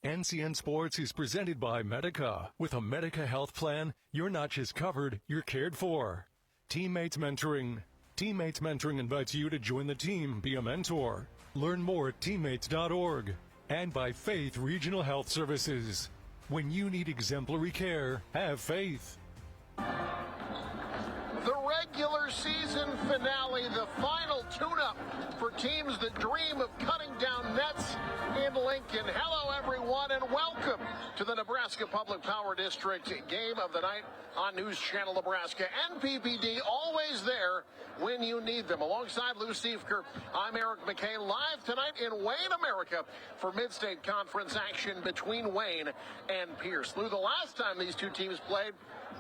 NCN Sports is presented by Medica. With a Medica health plan, you're not just covered, you're cared for. Teammates Mentoring. Teammates Mentoring invites you to join the team, be a mentor. Learn more at teammates.org. And by Faith Regional Health Services. When you need exemplary care, have faith. The regular season finale, the final tune-up for teams that dream of cutting down nets in Lincoln. Hello, everyone, and welcome to the Nebraska Public Power District game of the night on News Channel Nebraska. NPPD always there when you need them. Alongside Lou Siefker, I'm Eric McKay, live tonight in Wayne, America for Mid-State Conference action between Wayne and Pierce. Lou, the last time these two teams played,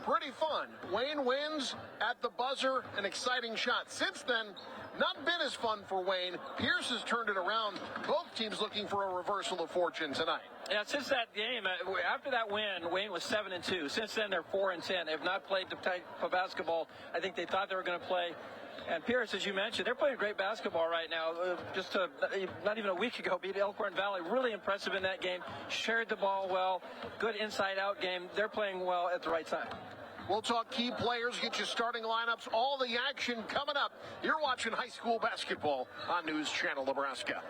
pretty fun. Wayne wins at the buzzer, an exciting shot. Since then, not been as fun for Wayne. Pierce has turned it around. Both teams looking for a reversal of fortune tonight. Yeah, since that game, after that win, Wayne was 7-2. Since then, they're 4-10. They've not played the type of basketball I think they thought they were going to play. And Pierce, as you mentioned, they're playing great basketball right now. Not even a week ago, beat Elkhorn Valley. Really impressive in that game. Shared the ball well. Good inside-out game. They're playing well at the right time. We'll talk key players, get you starting lineups, all the action coming up. You're watching high school basketball on News Channel Nebraska.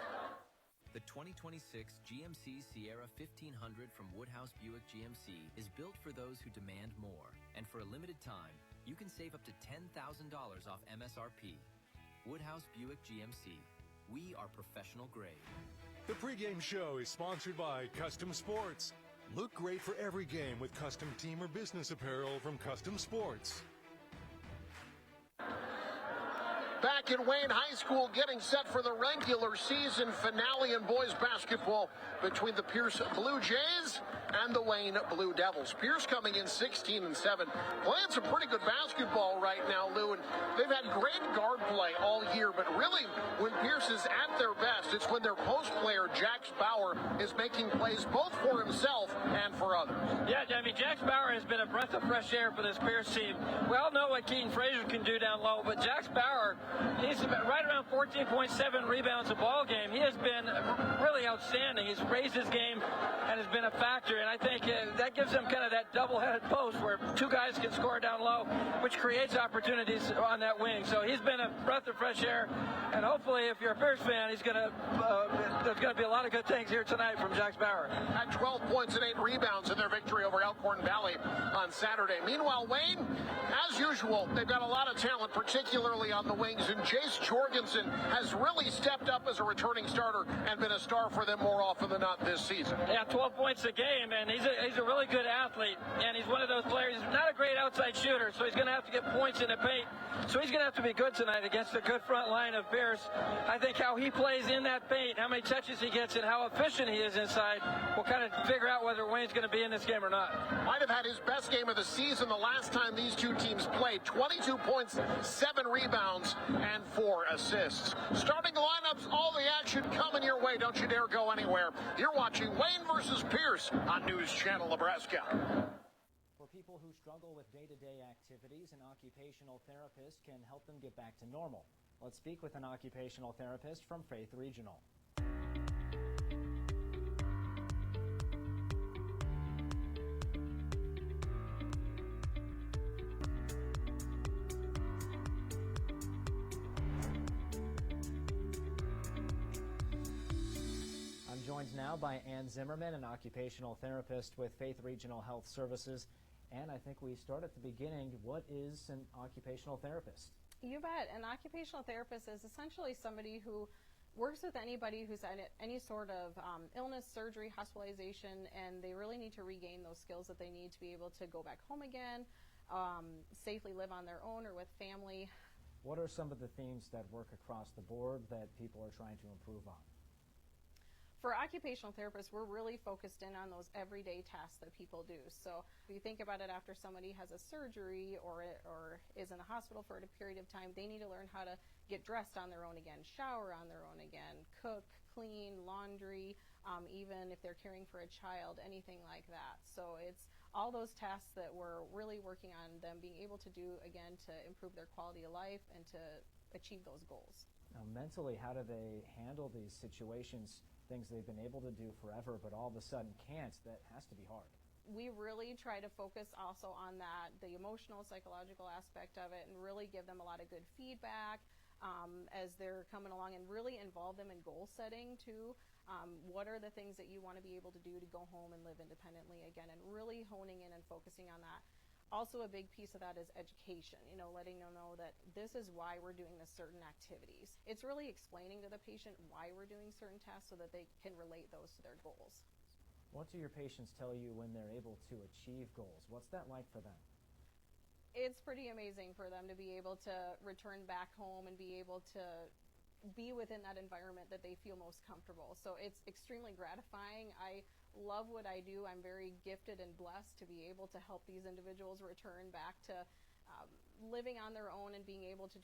The 2026 GMC Sierra 1500 from Woodhouse Buick GMC is built for those who demand more. And for a limited time, you can save up to $10,000 off MSRP. Woodhouse Buick GMC. We are professional grade. The pregame show is sponsored by Custom Sports. Look great for every game with custom team or business apparel from Custom Sports. Back in Wayne High School, getting set for the regular season finale in boys basketball between the Pierce Blue Jays and the Wayne Blue Devils. Pierce coming in 16-7, playing some pretty good basketball right now, Lou, and they've had great guard play all year, but really when Pierce is at their best, it's when their post player, Jax Bauer, is making plays both for himself and for others. Yeah, I mean, Jax Bauer has been a breath of fresh air for this Pierce team. We all know what Keaton Frazier can do down low, but Jax Bauer, he's right around 14.7 rebounds a ball game. He has been really outstanding. He's raised his game and has been a factor, and I think that gives them kind of that double-headed post where two guys can score down low, which creates opportunities on that wing. So he's been a breath of fresh air, and hopefully, if you're a Pierce fan, there's going to be a lot of good things here tonight from Jax Bauer. Had 12 points and 8 rebounds in their victory over Elkhorn Valley on Saturday. Meanwhile, Wayne, as usual, they've got a lot of talent, particularly on the wings, and Jace Jorgensen has really stepped up as a returning starter and been a star for them more often than not this season. Yeah, 12 points a game, and he's a really good athlete, and he's one of those players. He's not a great outside shooter, so he's going to have to get points in the paint. So he's going to have to be good tonight against a good front line of Pierce. I think how he plays in that paint, how many touches he gets, and how efficient he is inside will kind of figure out whether Wayne's going to be in this game or not. Might have had his best game of the season the last time these two teams played. 22 points, 7 rebounds, and 4 assists. Starting lineups, all the action coming your way. Don't you dare go anywhere. You're watching Wayne versus Pierce on News Channel Nebraska. For people who struggle with day-to-day activities, an occupational therapist can help them get back to normal. Let's speak with an occupational therapist from Faith Regional. I'm joined now by Ann Zimmerman, an occupational therapist with Faith Regional Health Services. And I think we start at the beginning. What is an occupational therapist? You bet. An occupational therapist is essentially somebody who works with anybody who's had any sort of illness, surgery, hospitalization, and they really need to regain those skills that they need to be able to go back home again, safely live on their own or with family. What are some of the themes that work across the board that people are trying to improve on? For occupational therapists, we're really focused in on those everyday tasks that people do. So if you think about it, after somebody has a surgery or is in the hospital for a period of time, they need to learn how to get dressed on their own again, shower on their own again, cook, clean, laundry, even if they're caring for a child, anything like that. So it's all those tasks that we're really working on them being able to do, again, to improve their quality of life and to achieve those goals. Now, mentally, how do they handle these situations things they've been able to do forever, but all of a sudden can't. That has to be hard. We really try to focus also on that, the emotional, psychological aspect of it, and really give them a lot of good feedback as they're coming along, and really involve them in goal setting too. What are the things that you want to be able to do to go home and live independently again, and really honing in and focusing on that. Also, a big piece of that is education, letting them know that this is why we're doing the certain activities. It's really explaining to the patient why we're doing certain tasks so that they can relate those to their goals. What do your patients tell you when they're able to achieve goals? What's that like for them? It's pretty amazing for them to be able to return back home and be able to be within that environment that they feel most comfortable. So it's extremely gratifying. I love what I do. I'm very gifted and blessed to be able to help these individuals return back to living on their own and being able to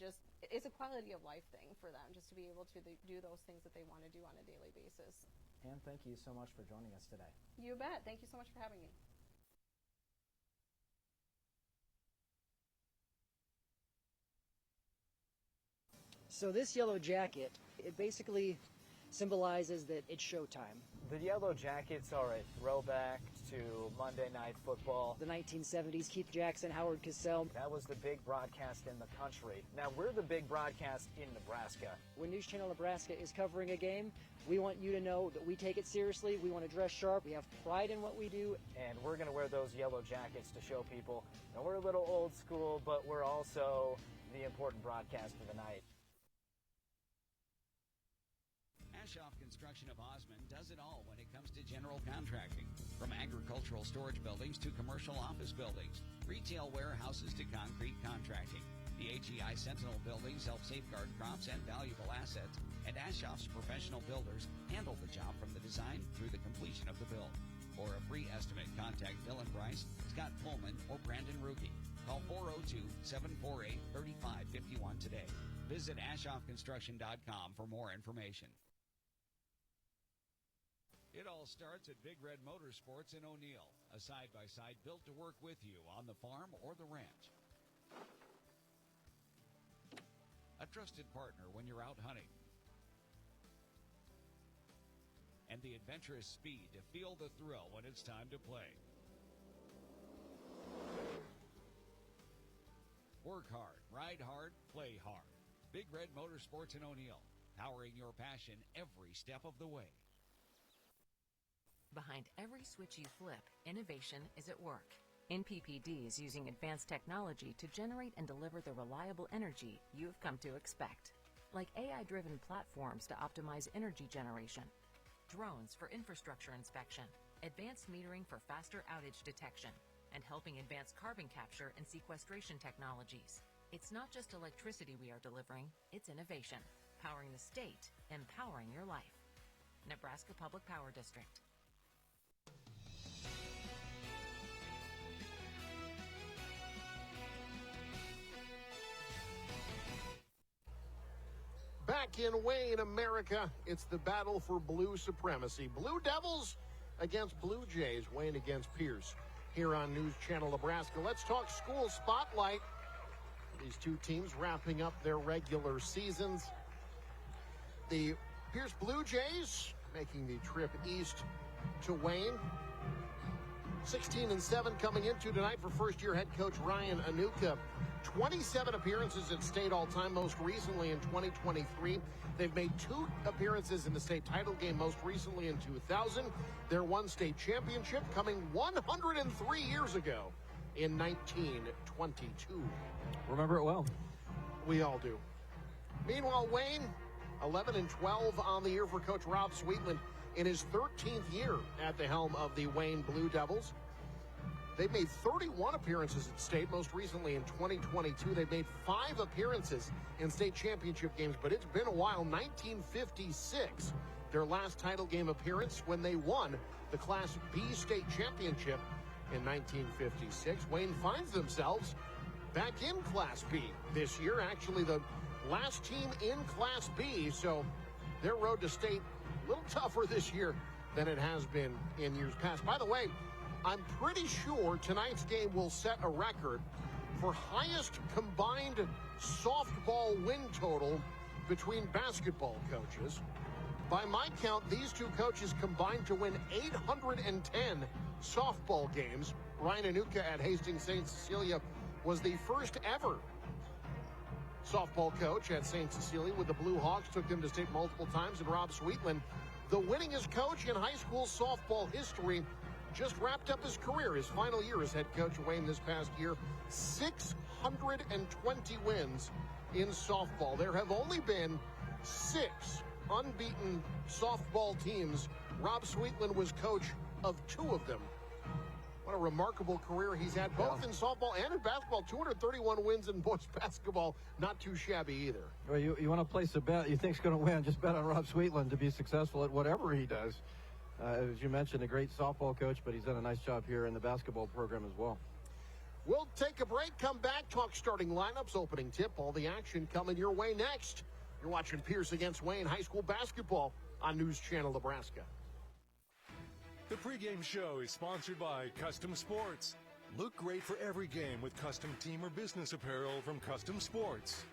it's a quality of life thing for them, just to be able to do those things that they want to do on a daily basis. Ann, thank you so much for joining us today. You bet. Thank you so much for having me. So this yellow jacket, it basically symbolizes that it's showtime. The Yellow Jackets are a throwback to Monday Night Football. The 1970s, Keith Jackson, Howard Cosell. That was the big broadcast in the country. Now we're the big broadcast in Nebraska. When News Channel Nebraska is covering a game, we want you to know that we take it seriously. We want to dress sharp. We have pride in what we do. And we're going to wear those yellow jackets to show people that we're a little old school, but we're also the important broadcast of the night. Ashoff Construction of Osmond does it all when it comes to general contracting. From agricultural storage buildings to commercial office buildings, retail warehouses to concrete contracting. The HEI Sentinel buildings help safeguard crops and valuable assets, and Ashoff's professional builders handle the job from the design through the completion of the build. For a free estimate, contact Dylan Bryce, Scott Pullman, or Brandon Ruge. Call 402-748-3551 today. Visit AshoffConstruction.com for more information. It all starts at Big Red Motorsports in O'Neill, a side-by-side built to work with you on the farm or the ranch. A trusted partner when you're out hunting. And the adventurous speed to feel the thrill when it's time to play. Work hard, ride hard, play hard. Big Red Motorsports in O'Neill, powering your passion every step of the way. Behind every switch you flip, innovation is at work. NPPD is using advanced technology to generate and deliver the reliable energy you've come to expect. Like AI-driven platforms to optimize energy generation, drones for infrastructure inspection, advanced metering for faster outage detection, and helping advance carbon capture and sequestration technologies. It's not just electricity we are delivering, it's innovation. Powering the state, empowering your life. Nebraska Public Power District. Back in Wayne, America, it's the battle for blue supremacy. Blue Devils against Blue Jays, Wayne against Pierce. Here on News Channel Nebraska, let's talk school spotlight. These two teams wrapping up their regular seasons. The Pierce Blue Jays making the trip east to Wayne. 16-7 coming into tonight for first-year head coach Ryan Anuka. 27 appearances at state all-time, most recently in 2023. They've made 2 appearances in the state title game, most recently in 2000. Their one state championship coming 103 years ago in 1922. Remember it well. We all do. Meanwhile, Wayne, 11-12 on the year for Coach Rob Sweetland in his 13th year at the helm of the Wayne Blue Devils. They've made 31 appearances at state, most recently in 2022. They've made 5 appearances in state championship games, but it's been a while. 1956, their last title game appearance when they won the Class B state championship in 1956. Wayne finds themselves back in Class B this year, actually the last team in Class B, so their road to state a little tougher this year than it has been in years past. By the way, I'm pretty sure tonight's game will set a record for highest combined softball win total between basketball coaches. By my count, these two coaches combined to win 810 softball games. Ryan Anuka at Hastings St. Cecilia was the first ever softball coach at St. Cecilia with the Blue Hawks, took them to state multiple times, and Rob Sweetland, the winningest coach in high school softball history, just wrapped up his career, his final year as head coach of Wayne this past year. 620 wins in softball. There have only been 6 unbeaten softball teams. Rob Sweetland was coach of 2 of them. What a remarkable career he's had, both in softball and in basketball. 231 wins in boys basketball. Not too shabby either. Well, you want to place a bet you think's going to win, just bet on Rob Sweetland to be successful at whatever he does. As you mentioned, a great softball coach, but he's done a nice job here in the basketball program as well. We'll take a break, come back, talk starting lineups, opening tip, all the action coming your way next. You're watching Pierce against Wayne High School basketball on News Channel Nebraska. The pregame show is sponsored by Custom Sports. Look great for every game with custom team or business apparel from Custom Sports.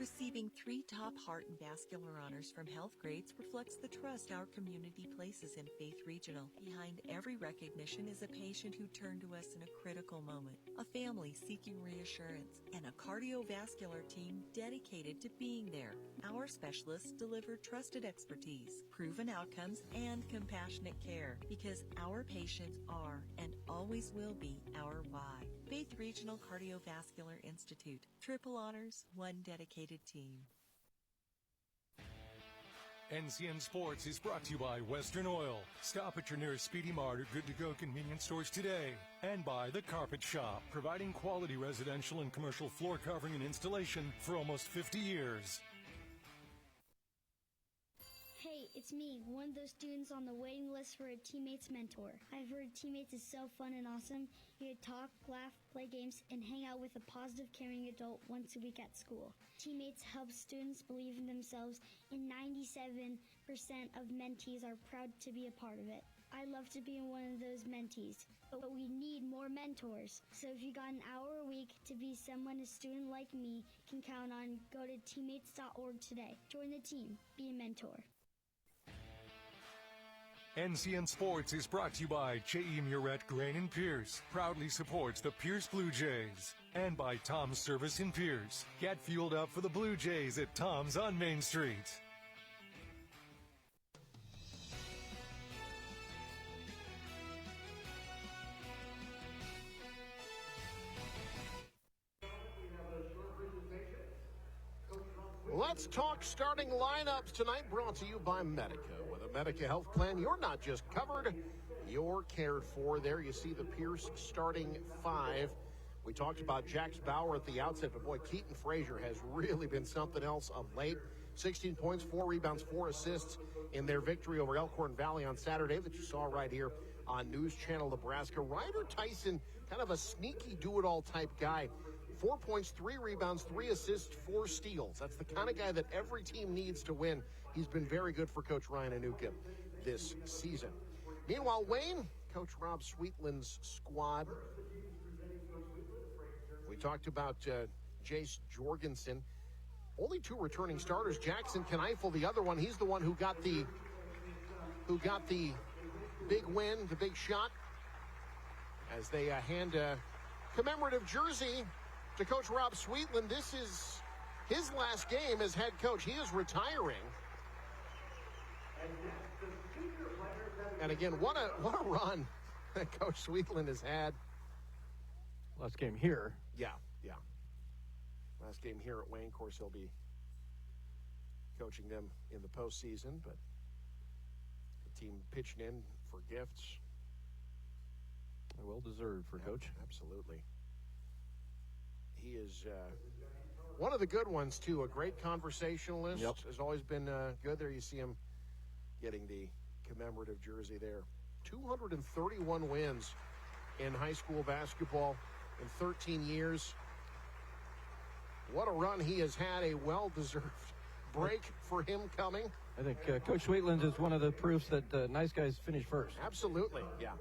Receiving 3 top heart and vascular honors from Health Grades reflects the trust our community places in Faith Regional. Behind every recognition is a patient who turned to us in a critical moment, a family seeking reassurance, and a cardiovascular team dedicated to being there. Our specialists deliver trusted expertise, proven outcomes, and compassionate care because our patients are and always will be our why. Faith Regional Cardiovascular Institute. Triple honors, one dedicated team. NCN Sports is brought to you by Western Oil. Stop at your nearest Speedy Mart or Good to Go convenience stores today. And by The Carpet Shop, providing quality residential and commercial floor covering and installation for almost 50 years. Hey, it's me, one of those students on the waiting list for a Teammates mentor. I've heard Teammates is so fun and awesome. You can talk, laugh, play games, and hang out with a positive, caring adult once a week at school. Teammates helps students believe in themselves, and 97% of mentees are proud to be a part of it. I love to be one of those mentees, but we need more mentors. So if you got an hour a week to be someone a student like me can count on, go to teammates.org today. Join the team. Be a mentor. NCN Sports is brought to you by J.E. Murrett Grain and Pierce, proudly supports the Pierce Blue Jays, and by Tom's Service in Pierce. Get fueled up for the Blue Jays at Tom's on Main Street. Let's talk starting lineups tonight, brought to you by Medica. With a Medica health plan, you're not just covered, you're cared for. There you see the Pierce starting 5. We talked about Jax Bauer at the outset, but boy, Keaton Frazier has really been something else of late. 16 points, 4 rebounds, 4 assists in their victory over Elkhorn Valley on Saturday that you saw right here on News Channel Nebraska. Ryder Tyson, kind of a sneaky do-it-all type guy. 4 points, 3 rebounds, 3 assists, 4 steals. That's the kind of guy that every team needs to win. He's been very good for Coach Ryan Anuka this season. Meanwhile, Wayne, Coach Rob Sweetland's squad. We talked about Jace Jorgensen. Only 2 returning starters. Jackson Kneifel, the other one. He's the one who got the big win, the big shot, as they hand a commemorative jersey to Coach Rob Sweetland. This is his last game as head coach. He is retiring. And again, what a run that Coach Sweetland has had. Last game here. Yeah. Last game here at Wayne. Of course, he'll be coaching them in the postseason, but the team pitching in for gifts. Well deserved for Coach. Absolutely. He is one of the good ones, too. A great conversationalist. Yep. Has always been good. There you see him getting the commemorative jersey there. 231 wins in high school basketball in 13 years. What a run he has had. A well-deserved break for him coming. I think Coach Sweetland is one of the proofs that nice guys finish first. Absolutely, yeah.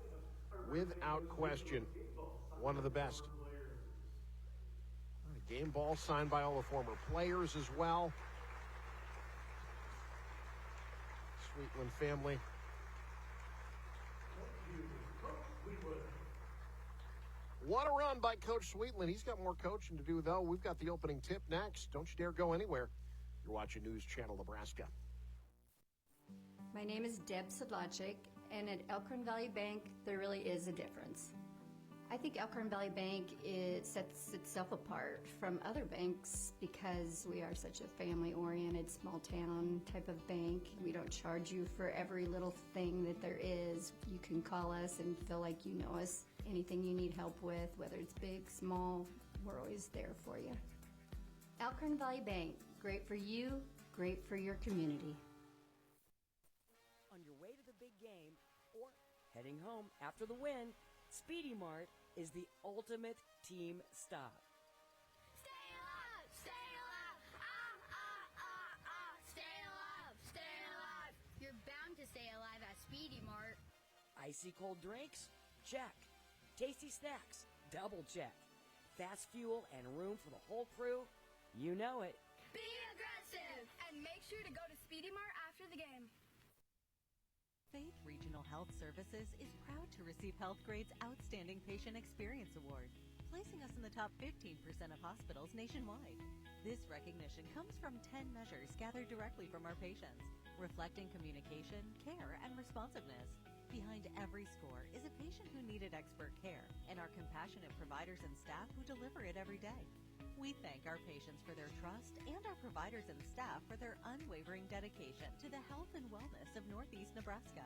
Without question, one of the best. Game ball signed by all the former players as well. Sweetland family. What a run by Coach Sweetland. He's got more coaching to do, though. We've got the opening tip next. Don't you dare go anywhere. You're watching News Channel Nebraska. My name is Deb Sedlacek, and at Elkhorn Valley Bank, there really is a difference. I think Elkhorn Valley Bank sets itself apart from other banks because we are such a family-oriented, small-town type of bank. We don't charge you for every little thing that there is. You can call us and feel like you know us. Anything you need help with, whether it's big, small, we're always there for you. Elkhorn Valley Bank, great for you, great for your community. On your way to the big game or heading home after the win, Speedy Mart is the ultimate team stop. Stay alive! Stay alive! Stay alive! Stay alive! You're bound to stay alive at Speedy Mart. Icy cold drinks? Check. Tasty snacks? Double check. Fast fuel and room for the whole crew? You know it. Be aggressive! And make sure to go to Speedy Mart after the game. Faith Regional Health Services is proud to receive HealthGrade's Outstanding Patient Experience Award, placing us in the top 15% of hospitals nationwide. This recognition comes from 10 measures gathered directly from our patients, reflecting communication, care, and responsiveness. Behind every score is a patient who needed expert care, and our compassionate providers and staff who deliver it every day. We thank our patients for their trust and our providers and staff for their unwavering dedication to the health and wellness of Northeast Nebraska.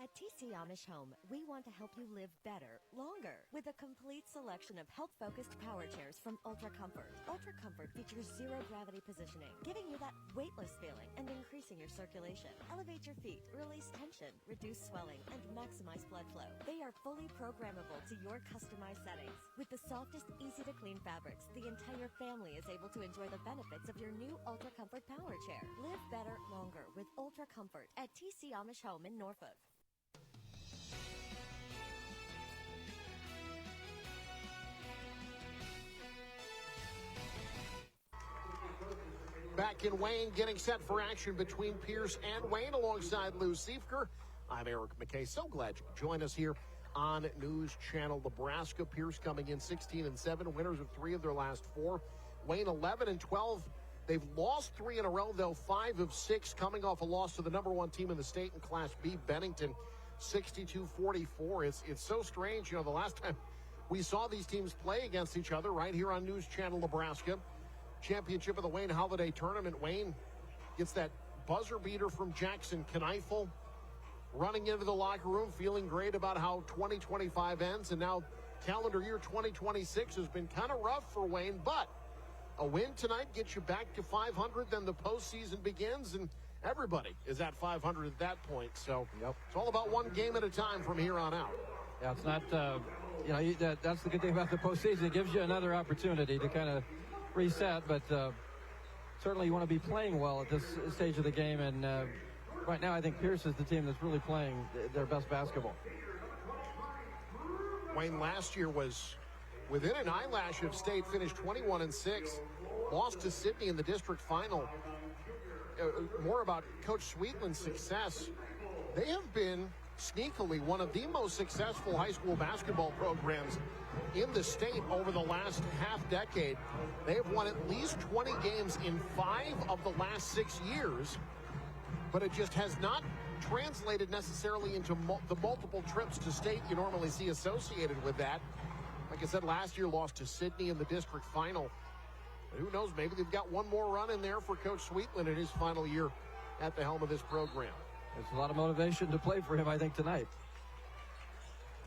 At TC Amish Home, we want to help you live better, longer, with a complete selection of health-focused power chairs from Ultra Comfort. Ultra Comfort features zero-gravity positioning, giving you that weightless feeling and increasing your circulation. Elevate your feet, release tension, reduce swelling, and maximize blood flow. They are fully programmable to your customized settings. With the softest, easy-to-clean fabrics, the entire family is able to enjoy the benefits of your new Ultra Comfort power chair. Live better, longer with Ultra Comfort at TC Amish Home in Norfolk. Back in Wayne, getting set for action between Pierce and Wayne alongside Lou Siefker. I'm Eric McKay. So glad you could join us here on News Channel Nebraska. Pierce coming in 16-7, winners of 3 of their last 4. Wayne 11-12. They've lost 3 in a row, though 5 of 6 coming off a loss to the number 1 team in the state in Class B, Bennington, 62-44. It's so strange. You know, the last time we saw these teams play against each other right here on News Channel Nebraska, championship of the Wayne Holiday Tournament. Wayne gets that buzzer beater from Jackson Kneifel, running into the locker room, feeling great about how 2025 ends, and now calendar year 2026 has been kind of rough for Wayne, but a win tonight gets you back to 500, then the postseason begins, and everybody is at 500 at that point. So It's all about one game at a time from here on out. Yeah, it's not, that's the good thing about the postseason. It gives you another opportunity to kind of reset, but certainly you want to be playing well at this stage of the game, and right now I think Pierce is the team that's really playing their best basketball. Wayne last year was within an eyelash of state, finished 21-6, lost to Sydney in the district final. More about Coach Sweetland's success. They have been sneakily one of the most successful high school basketball programs in the state over the last half-decade. They have won at least 20 games in 5 of the last 6 years, but it just has not translated necessarily into the multiple trips to state you normally see associated with that. Like I said, last year lost to Sydney in the district final. But who knows, maybe they've got one more run in there for Coach Sweetland in his final year at the helm of this program. There's a lot of motivation to play for him, I think, tonight.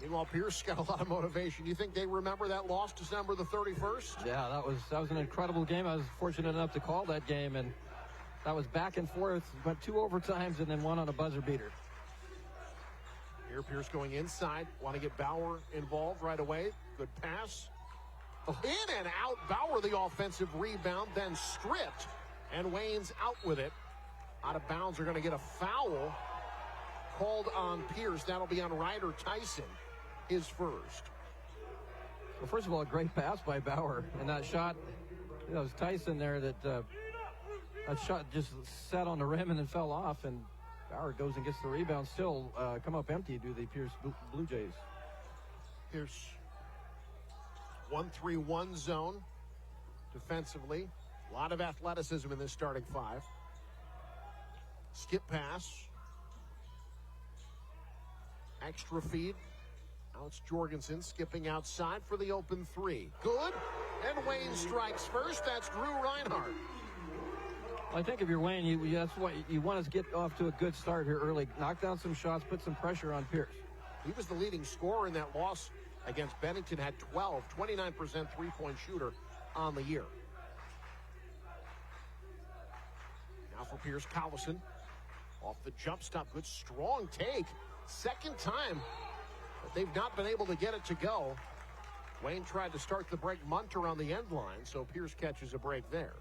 Meanwhile, Pierce got a lot of motivation. You think they remember that loss December the 31st? Yeah, that was an incredible game. I was fortunate enough to call that game, and that was back and forth. Went 2 overtimes and then 1 on a buzzer beater. Here, Pierce going inside. Want to get Bauer involved right away. Good pass. In and out. Bauer the offensive rebound, then stripped. And Wayne's out with it. Out of bounds. They're going to get a foul called on Pierce. That'll be on Ryder Tyson, his first. Well, first of all, a great pass by Bauer. And that shot, it was Tyson there that shot just sat on the rim and then fell off. And Bauer goes and gets the rebound. Still come up empty to the Pierce Blue Jays. Pierce 1-3-1 zone defensively. A lot of athleticism in this starting five. Skip pass. Extra feed. Now it's Jorgensen skipping outside for the open three. Good. And Wayne strikes first. That's Drew Reinhardt. Well, I think if you're Wayne, that's what you want to get off to a good start here early. Knock down some shots, put some pressure on Pierce. He was the leading scorer in that loss against Bennington, had 12, 29% three-point shooter on the year. Now for Pierce, Collison. Off the jump stop, good strong take. Second time that they've not been able to get it to go. Wayne tried to start the break. Munter on the end line, so Pierce catches a break there.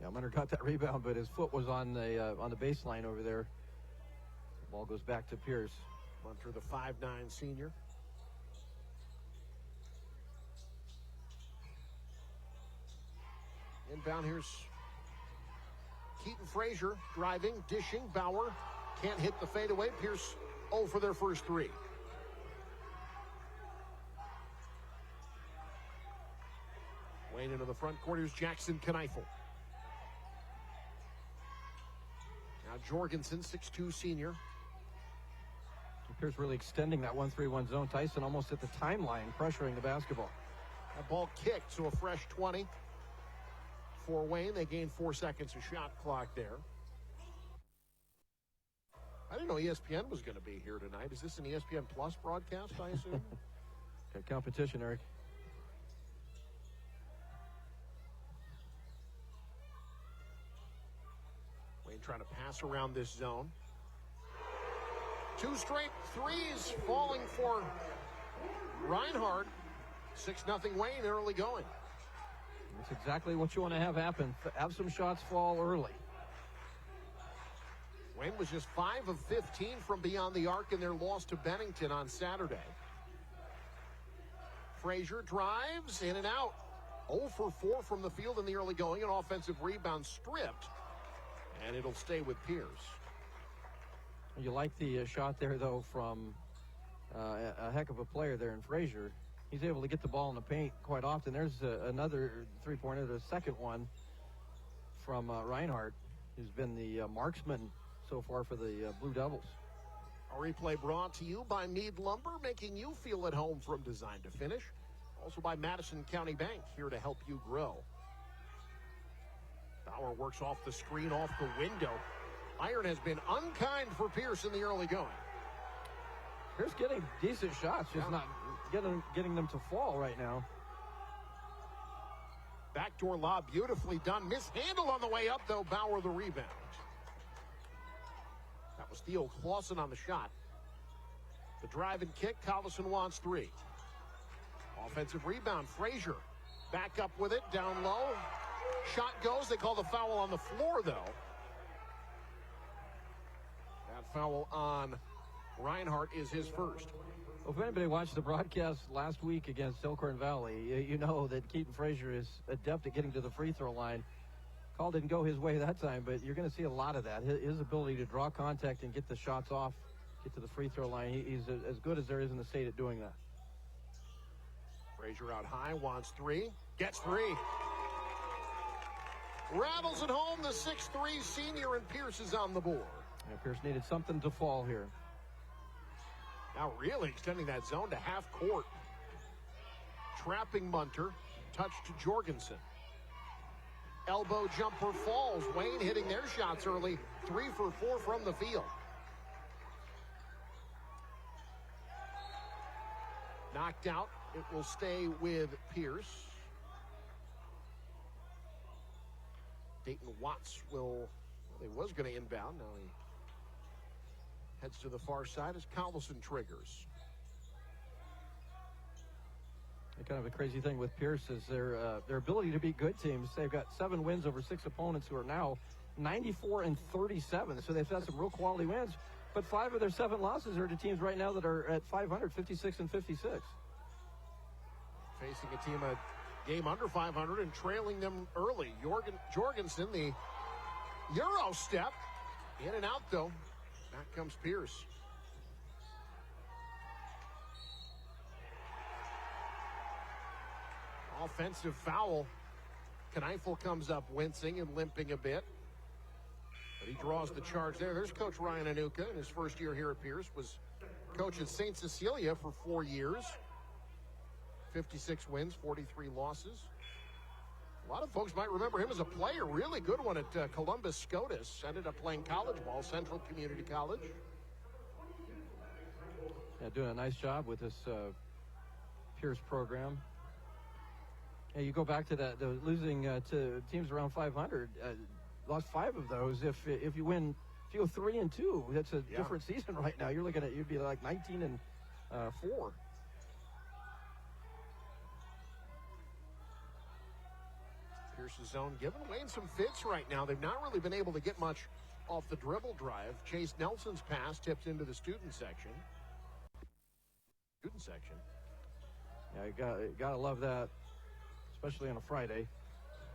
Yeah, Munter got that rebound, but his foot was on the baseline over there. The ball goes back to Pierce. Munter, the 5'9" senior. Inbound, here's Keaton Frazier driving, dishing. Bauer can't hit the fadeaway. Pierce 0 for their first three. Wayne into the front court. Here's Jackson Kneifel. Now Jorgensen, 6'2" senior. Pierce really extending that 1-3-1 zone. Tyson almost at the timeline, pressuring the basketball. That ball kicked, so a fresh 20 for Wayne. They gained 4 seconds of shot clock there. I didn't know ESPN was going to be here tonight. Is this an ESPN Plus broadcast, I assume? Got competition, Eric. Wayne trying to pass around this zone. 2 straight threes falling for Reinhardt. 6-0 Wayne early going. That's exactly what you want to have happen. Have some shots fall early. Wayne was just 5 of 15 from beyond the arc in their loss to Bennington on Saturday. Frazier drives in and out. 0 for 4 from the field in the early going. An offensive rebound stripped. And it'll stay with Pierce. You like the shot there, though, from a heck of a player there in Frazier. He's able to get the ball in the paint quite often. There's another three-pointer, the second one from Reinhardt, who's been the marksman so far for the Blue Devils. A replay brought to you by Meade Lumber, making you feel at home from design to finish. Also by Madison County Bank, here to help you grow. Bauer works off the screen, off the window. Iron has been unkind for Pierce in the early going. Pierce getting decent shots, just not getting them to fall right now. Backdoor lob, beautifully done. Mishandled on the way up, though. Bauer the rebound. That was Theo Clausen on the shot. The drive and kick, Collison wants 3. Offensive rebound, Frazier. Back up with it, down low. Shot goes. They call the foul on the floor, though. That foul on Reinhardt is his first. Well, if anybody watched the broadcast last week against Elkhorn Valley, you know that Keaton Frazier is adept at getting to the free throw line. Call didn't go his way that time, but you're going to see a lot of that. His ability to draw contact and get the shots off, get to the free throw line, he's as good as there is in the state at doing that. Frazier out high, wants 3, gets 3. Rattles it home, the 6'3" senior, and Pierce is on the board. Yeah, Pierce needed something to fall here. Now really extending that zone to half court. Trapping Munter, touch to Jorgensen. Elbow jumper falls. Wayne hitting their shots early. 3 for 4 from the field. Knocked out. It will stay with Pierce. Dayton Watts he was going to inbound. Now he heads to the far side as Collison triggers. Kind of a crazy thing with Pierce is their ability to beat good teams. They've got 7 wins over 6 opponents who are now 94-37. So they've had some real quality wins. But 5 of their 7 losses are to teams right now that are at 500, 56 and 56. Facing a team a game under 500 and trailing them early. Jorgensen, the Euro step. In and out, though. Back comes Pierce. Offensive foul. Kneifel comes up wincing and limping a bit. But he draws the charge there. There's Coach Ryan Anuka in his first year here at Pierce. Was coach at St. Cecilia for 4 years. 56 wins, 43 losses. A lot of folks might remember him as a player. Really good one at Columbus SCOTUS. Ended up playing college ball, Central Community College. Yeah, doing a nice job with this Pierce program. Yeah, you go back to the losing to teams around 500. Lost 5 of those. If you win, if you go 3-2, that's a different season right now. You're looking at, you'd be like 19-4. Pierce's zone giving Wayne some fits right now. They've not really been able to get much off the dribble drive. Chase Nelson's pass tipped into the student section. Yeah, you gotta love that, especially on a Friday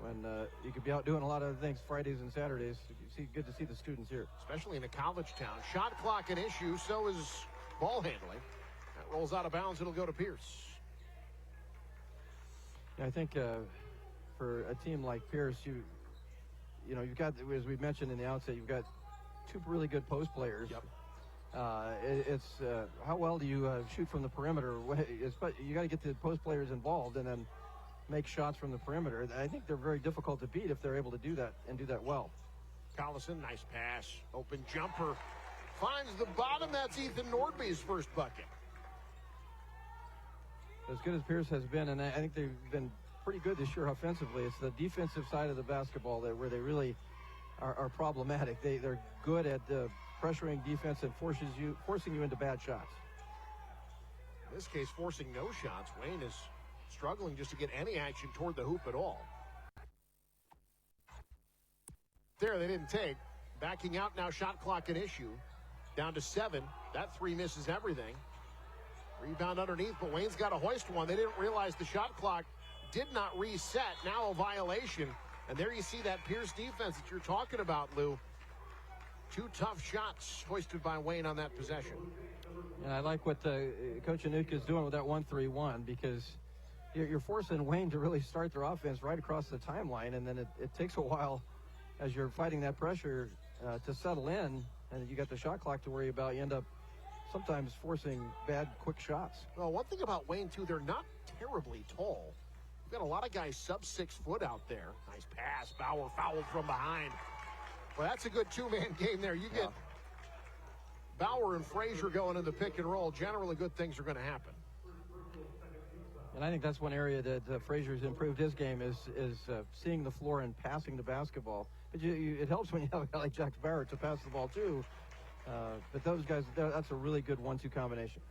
when you could be out doing a lot of things Fridays and Saturdays. Good to see the students here. Especially in a college town. Shot clock an issue, so is ball handling. That rolls out of bounds, it'll go to Pierce. Yeah, I think for a team like Pierce, you've got, as we mentioned in the outset, you've got 2 really good post players. Yep. It's how well do you shoot from the perimeter? You got to get the post players involved and then make shots from the perimeter. I think they're very difficult to beat if they're able to do that and do that well. Collison, nice pass, open jumper, finds the bottom. That's Ethan Nordby's first bucket. As good as Pierce has been, and I think they've been pretty good this year offensively, it's the defensive side of the basketball where they really are problematic. They're good at pressuring defense and forcing you into bad shots. In this case, forcing no shots. Wayne is struggling just to get any action toward the hoop at all. There, they didn't take. Backing out now, shot clock an issue. Down to 7. That 3 misses everything. Rebound underneath, but Wayne's got to hoist one. They didn't realize the shot clock did not reset. Now a violation. And there you see that Pierce defense that you're talking about, Lou. 2 tough shots hoisted by Wayne on that possession. And I like what Coach Anuka is doing with that 1-3-1, because you're forcing Wayne to really start their offense right across the timeline, and then it takes a while as you're fighting that pressure to settle in, and you got the shot clock to worry about. You end up sometimes forcing bad, quick shots. Well, one thing about Wayne, too, they're not terribly tall. You've got a lot of guys sub 6 foot out there. Nice pass. Bauer fouled from behind. Well, that's a good 2-man game there. You get Bauer and Frazier going in the pick and roll. Generally, good things are going to happen. And I think that's one area that Frazier's improved his game is seeing the floor and passing the basketball. But it helps when you have a guy like Jax Bauer to pass the ball, too. But those guys, that's a really good 1-2 combination.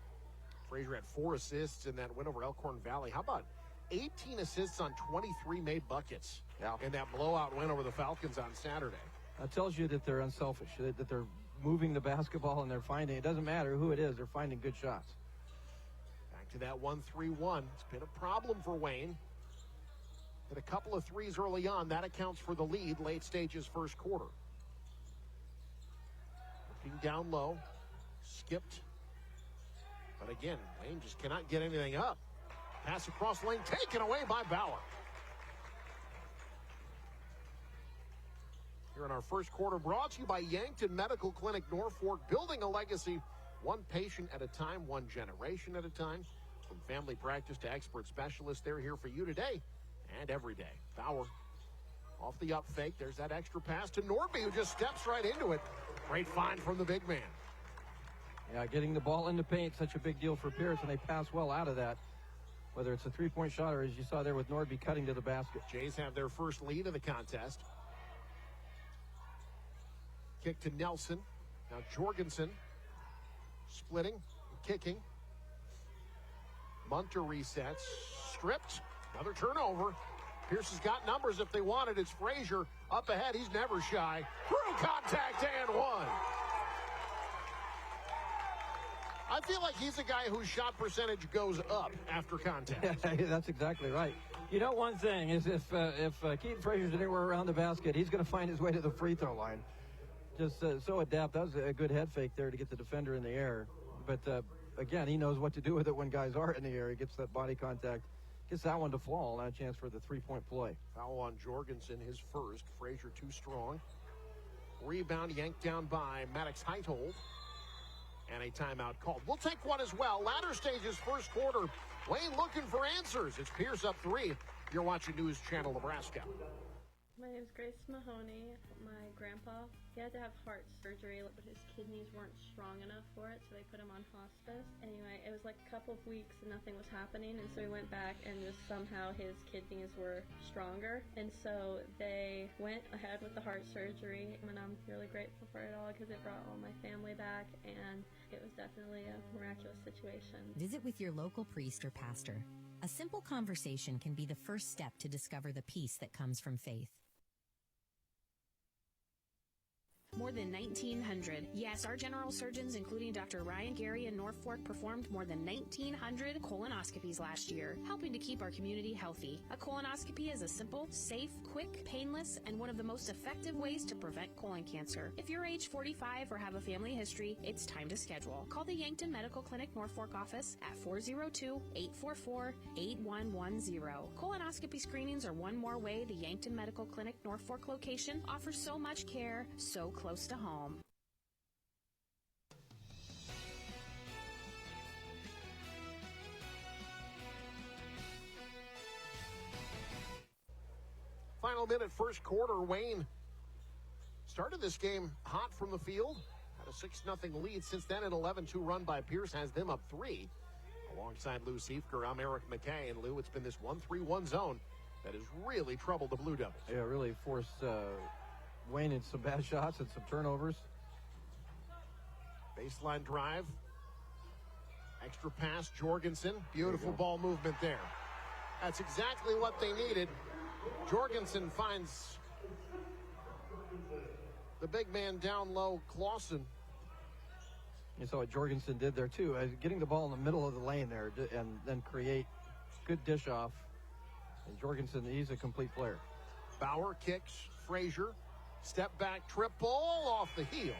Frazier had 4 assists in that win over Elkhorn Valley. How about 18 assists on 23 made buckets in that blowout win over the Falcons on Saturday? That tells you that they're unselfish, that they're moving the basketball and they're finding, it doesn't matter who it is, they're finding good shots. Back to that 1-3-1. It's been a problem for Wayne. Hit a couple of threes early on. That accounts for the lead late stages first quarter. Looking down low. Skipped. But again, Wayne just cannot get anything up. Pass across lane, taken away by Bauer. Here in our first quarter, brought to you by Yankton Medical Clinic Norfolk, building a legacy one patient at a time, one generation at a time. From family practice to expert specialists, they're here for you today and every day. Bauer off the up fake. There's that extra pass to Nordby, who just steps right into it. Great find from the big man. Yeah, getting the ball in the paint, such a big deal for Pierce, and they pass well out of that. Whether it's a three-point shot or, as you saw there with Nordby, cutting to the basket. Jays have their first lead of the contest. Kick to Nelson. Now Jorgensen splitting, kicking. Munter resets, stripped, another turnover. Pierce has got numbers if they want it. It's Frazier up ahead. He's never shy. Through contact and one. I feel like he's a guy whose shot percentage goes up after contact. That's exactly right. You know, one thing is if Keaton Frazier's anywhere around the basket, he's going to find his way to the free throw line. just so adept. That was a good head fake there to get the defender in the air. But, again, he knows what to do with it when guys are in the air. He gets that body contact, gets that one to fall, and a chance for the three-point play. Foul on Jorgensen, his first. Frazier too strong. Rebound yanked down by Maddox Heithold. And a timeout called. We'll take one as well. Latter stages, first quarter. Wayne looking for answers. It's Pierce up 3. You're watching News Channel Nebraska. My name is Grace Mahoney. My grandpa, he had to have heart surgery, but his kidneys weren't strong enough for it, so they put him on hospice. Anyway, it was like a couple of weeks and nothing was happening, and so we went back and just somehow his kidneys were stronger, and so they went ahead with the heart surgery, and I'm really grateful for it all because it brought all my family back, and it was definitely a miraculous situation. Visit with your local priest or pastor. A simple conversation can be the first step to discover the peace that comes from faith. More than 1,900. Yes, our general surgeons, including Dr. Ryan Gary in Norfolk, performed more than 1,900 colonoscopies last year, helping to keep our community healthy. A colonoscopy is a simple, safe, quick, painless, and one of the most effective ways to prevent colon cancer. If you're age 45 or have a family history, it's time to schedule. Call the Yankton Medical Clinic Norfolk office at 402-844-8110. Colonoscopy screenings are one more way the Yankton Medical Clinic Norfolk location offers so much care, so close to home. Final minute, first quarter. Wayne started this game hot from the field. Had a 6-0 lead. Since then, an 11-2 run by Pierce has them up 3. Alongside Lou Siefker, I'm Eric McKay. And Lou, it's been this 1-3-1 zone that has really troubled the Blue Devils. Yeah, really forced Wayne in some bad shots and some turnovers. Baseline drive. Extra pass, Jorgensen. Beautiful ball movement there. That's exactly what they needed. Jorgensen finds the big man down low, Clausen. You saw what Jorgensen did there, too. Getting the ball in the middle of the lane there and then create good dish off. And Jorgensen, he's a complete player. Bauer kicks, Frazier. Step back triple off the heel.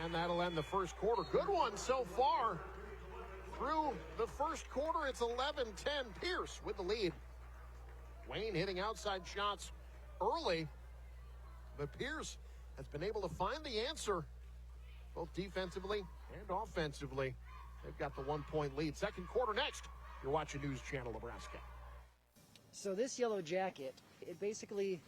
And that'll end the first quarter. Good one so far. Through the first quarter, it's 11-10. Pierce with the lead. Wayne hitting outside shots early. But Pierce has been able to find the answer, both defensively and offensively. They've got the 1-point lead. Second quarter next. You're watching News Channel Nebraska. So this yellow jacket, it basically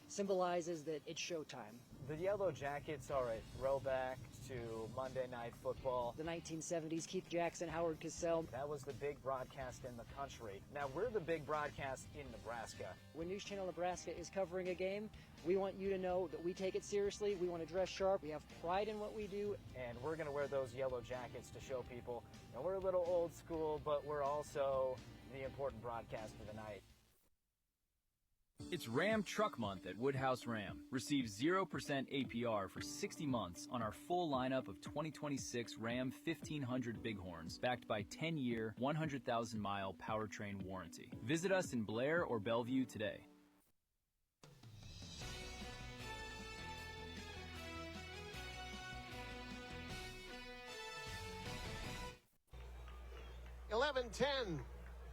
symbolizes that it's showtime. The Yellow Jackets are a throwback to Monday Night Football. The 1970s, Keith Jackson, Howard Cosell. That was the big broadcast in the country. Now we're the big broadcast in Nebraska. When News Channel Nebraska is covering a game, we want you to know that we take it seriously. We want to dress sharp. We have pride in what we do. And we're going to wear those yellow jackets to show people, you know, we're a little old school, but we're also the important broadcast of the night. It's Ram Truck Month at Woodhouse Ram. Receive 0% APR for 60 months on our full lineup of 2026 Ram 1500 Bighorns, backed by 10-year, 100,000-mile powertrain warranty. Visit us in Blair or Bellevue today.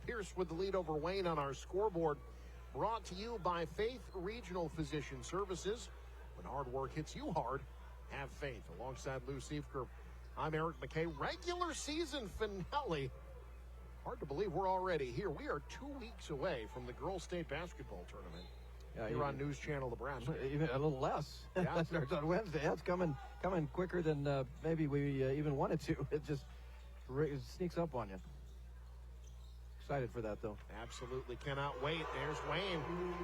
Pierce with the lead over Wayne on our scoreboard. Brought to you by Faith Regional Physician Services. When hard work hits you hard, have faith. Alongside Lou Siefker, I'm Eric McKay. Regular season finale. Hard to believe we're already here. We are 2 weeks away from the Girls State Basketball Tournament. Here on News Channel Nebraska. Even a little less. Yeah. That starts on Wednesday. That's coming quicker than maybe we even wanted to. It just sneaks up on you. Excited for that, though. Absolutely cannot wait. There's Wayne.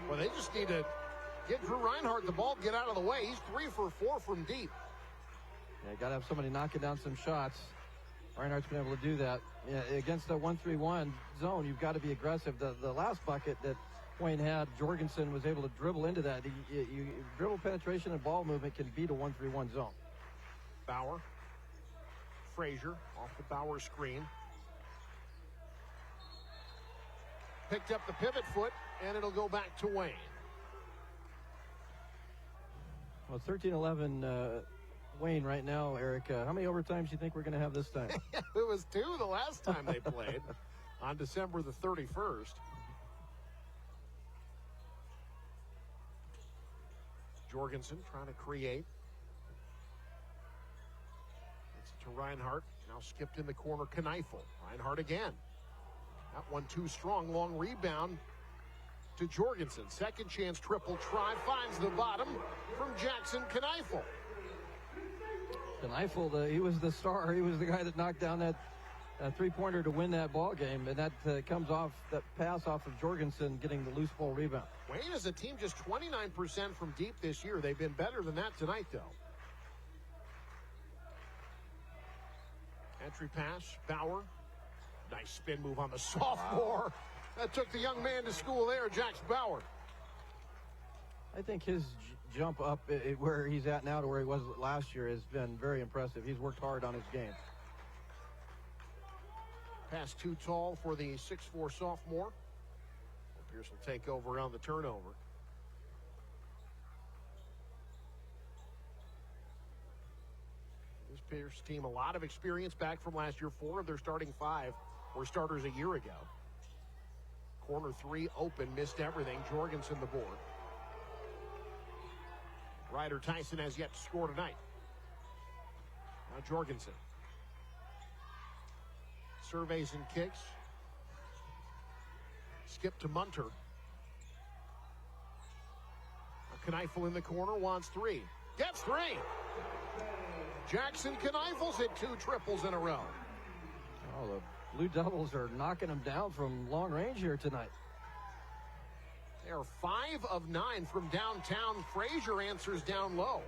Well, they just need to get Drew Reinhardt the ball, get out of the way. He's 3 for 4 from deep. Yeah, got to have somebody knocking down some shots. Reinhardt's been able to do that. Yeah, against a 1-3-1 zone, you've got to be aggressive. The last bucket that Wayne had, Jorgensen was able to dribble into that. Dribble penetration and ball movement can beat a 1-3-1 zone. Bauer. Frazier off the Bauer screen. Picked up the pivot foot, and it'll go back to Wayne. Well, 13-11 Wayne right now, Eric. How many overtimes do you think we're going to have this time? It was 2 the last time they played on December the 31st. Jorgensen trying to create. It's to Reinhardt. Now skipped in the corner, Kneifel. Reinhardt again. That one too strong. Long rebound to Jorgensen. Second chance triple try. Finds the bottom from Jackson Kneifel. Kneifel, he was the star. He was the guy that knocked down that three-pointer to win that ball game, and that comes off that pass off of Jorgensen getting the loose ball rebound. Wayne is a team just 29% from deep this year. They've been better than that tonight, though. Entry pass, Bauer. Nice spin move on the sophomore. Wow. That took the young man to school there, Jax Bauer. I think his jump up where he's at now to where he was last year has been very impressive. He's worked hard on his game. Pass too tall for the 6'4" sophomore. Pierce will take over on the turnover. This Pierce team, a lot of experience back from last year. 4 of their starting 5 were starters a year ago. Corner 3 open, missed everything. Jorgensen the board. Ryder Tyson has yet to score tonight. Now Jorgensen. Surveys and kicks. Skip to Munter. Kneifel in the corner, wants 3. Gets 3. Jackson Kneifel's hit 2 triples in a row. Oh, the Blue Devils are knocking them down from long range here tonight. They are 5 of 9 from downtown. Frazier answers down low.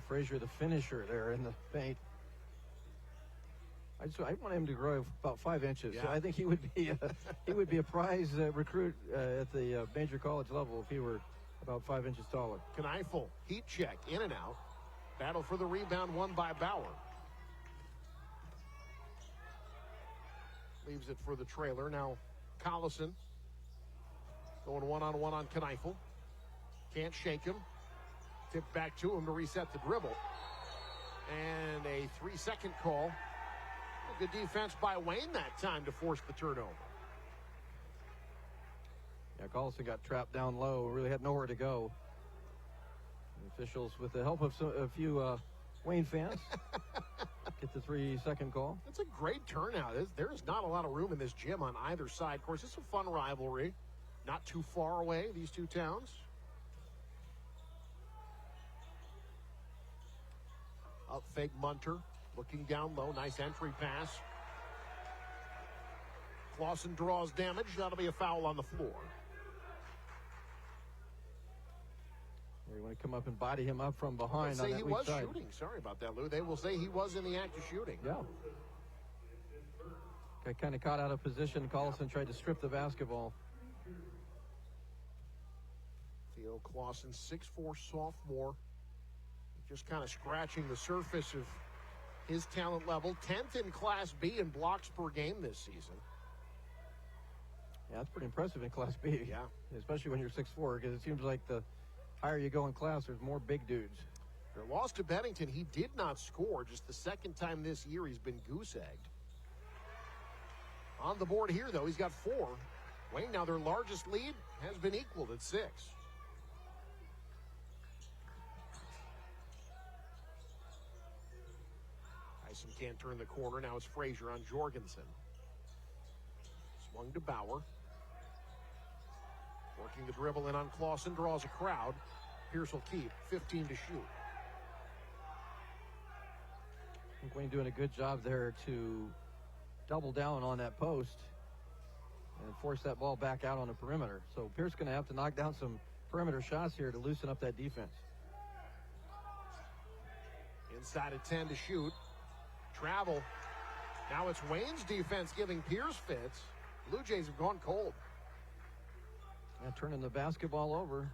Frazier, the finisher there in the paint. I want him to grow about 5 inches. Yeah. So I think he would be a prize recruit at the major college level if he were about 5 inches taller. Kneifel, heat check, in and out. Battle for the rebound won by Bauer. Leaves it for the trailer. Now Collison going one-on-one on Kneifel. Can't shake him. Tip back to him to reset the dribble. And a 3-second call. Good defense by Wayne that time to force the turnover. Yeah, Collison got trapped down low. Really had nowhere to go. The officials, with the help of a few Wayne fans, get the 3-second call. It's a great turnout. There's not a lot of room in this gym on either side. Of course, it's a fun rivalry. Not too far away, these two towns. Up fake Munter. Looking down low. Nice entry pass. Clausen draws damage. That'll be a foul on the floor. You want to come up and body him up from behind on that weak side. He was shooting. Sorry about that, Lou. They will say he was in the act of shooting. Yeah. Got kind of caught out of position. Collison tried to strip the basketball. Theo Clausen, 6'4" sophomore. Just kind of scratching the surface of his talent level. 10th in Class B in blocks per game this season. Yeah, that's pretty impressive in Class B. Yeah. Especially when you're 6'4", because it seems like the higher you go in class, there's more big dudes. Their loss to Bennington, he did not score. Just the second time this year he's been goose-egged. On the board here, though, he's got 4. Wayne, now their largest lead has been equaled at 6. Tyson can't turn the corner. Now it's Frazier on Jorgensen. Swung to Bauer. Working the dribble in on Clausen, draws a crowd. Pierce will keep 15 to shoot. I think Wayne doing a good job there to double down on that post and force that ball back out on the perimeter. So Pierce going to have to knock down some perimeter shots here to loosen up that defense. Inside of 10 to shoot. Travel. Now it's Wayne's defense giving Pierce fits. Blue Jays have gone cold. Yeah, turning the basketball over.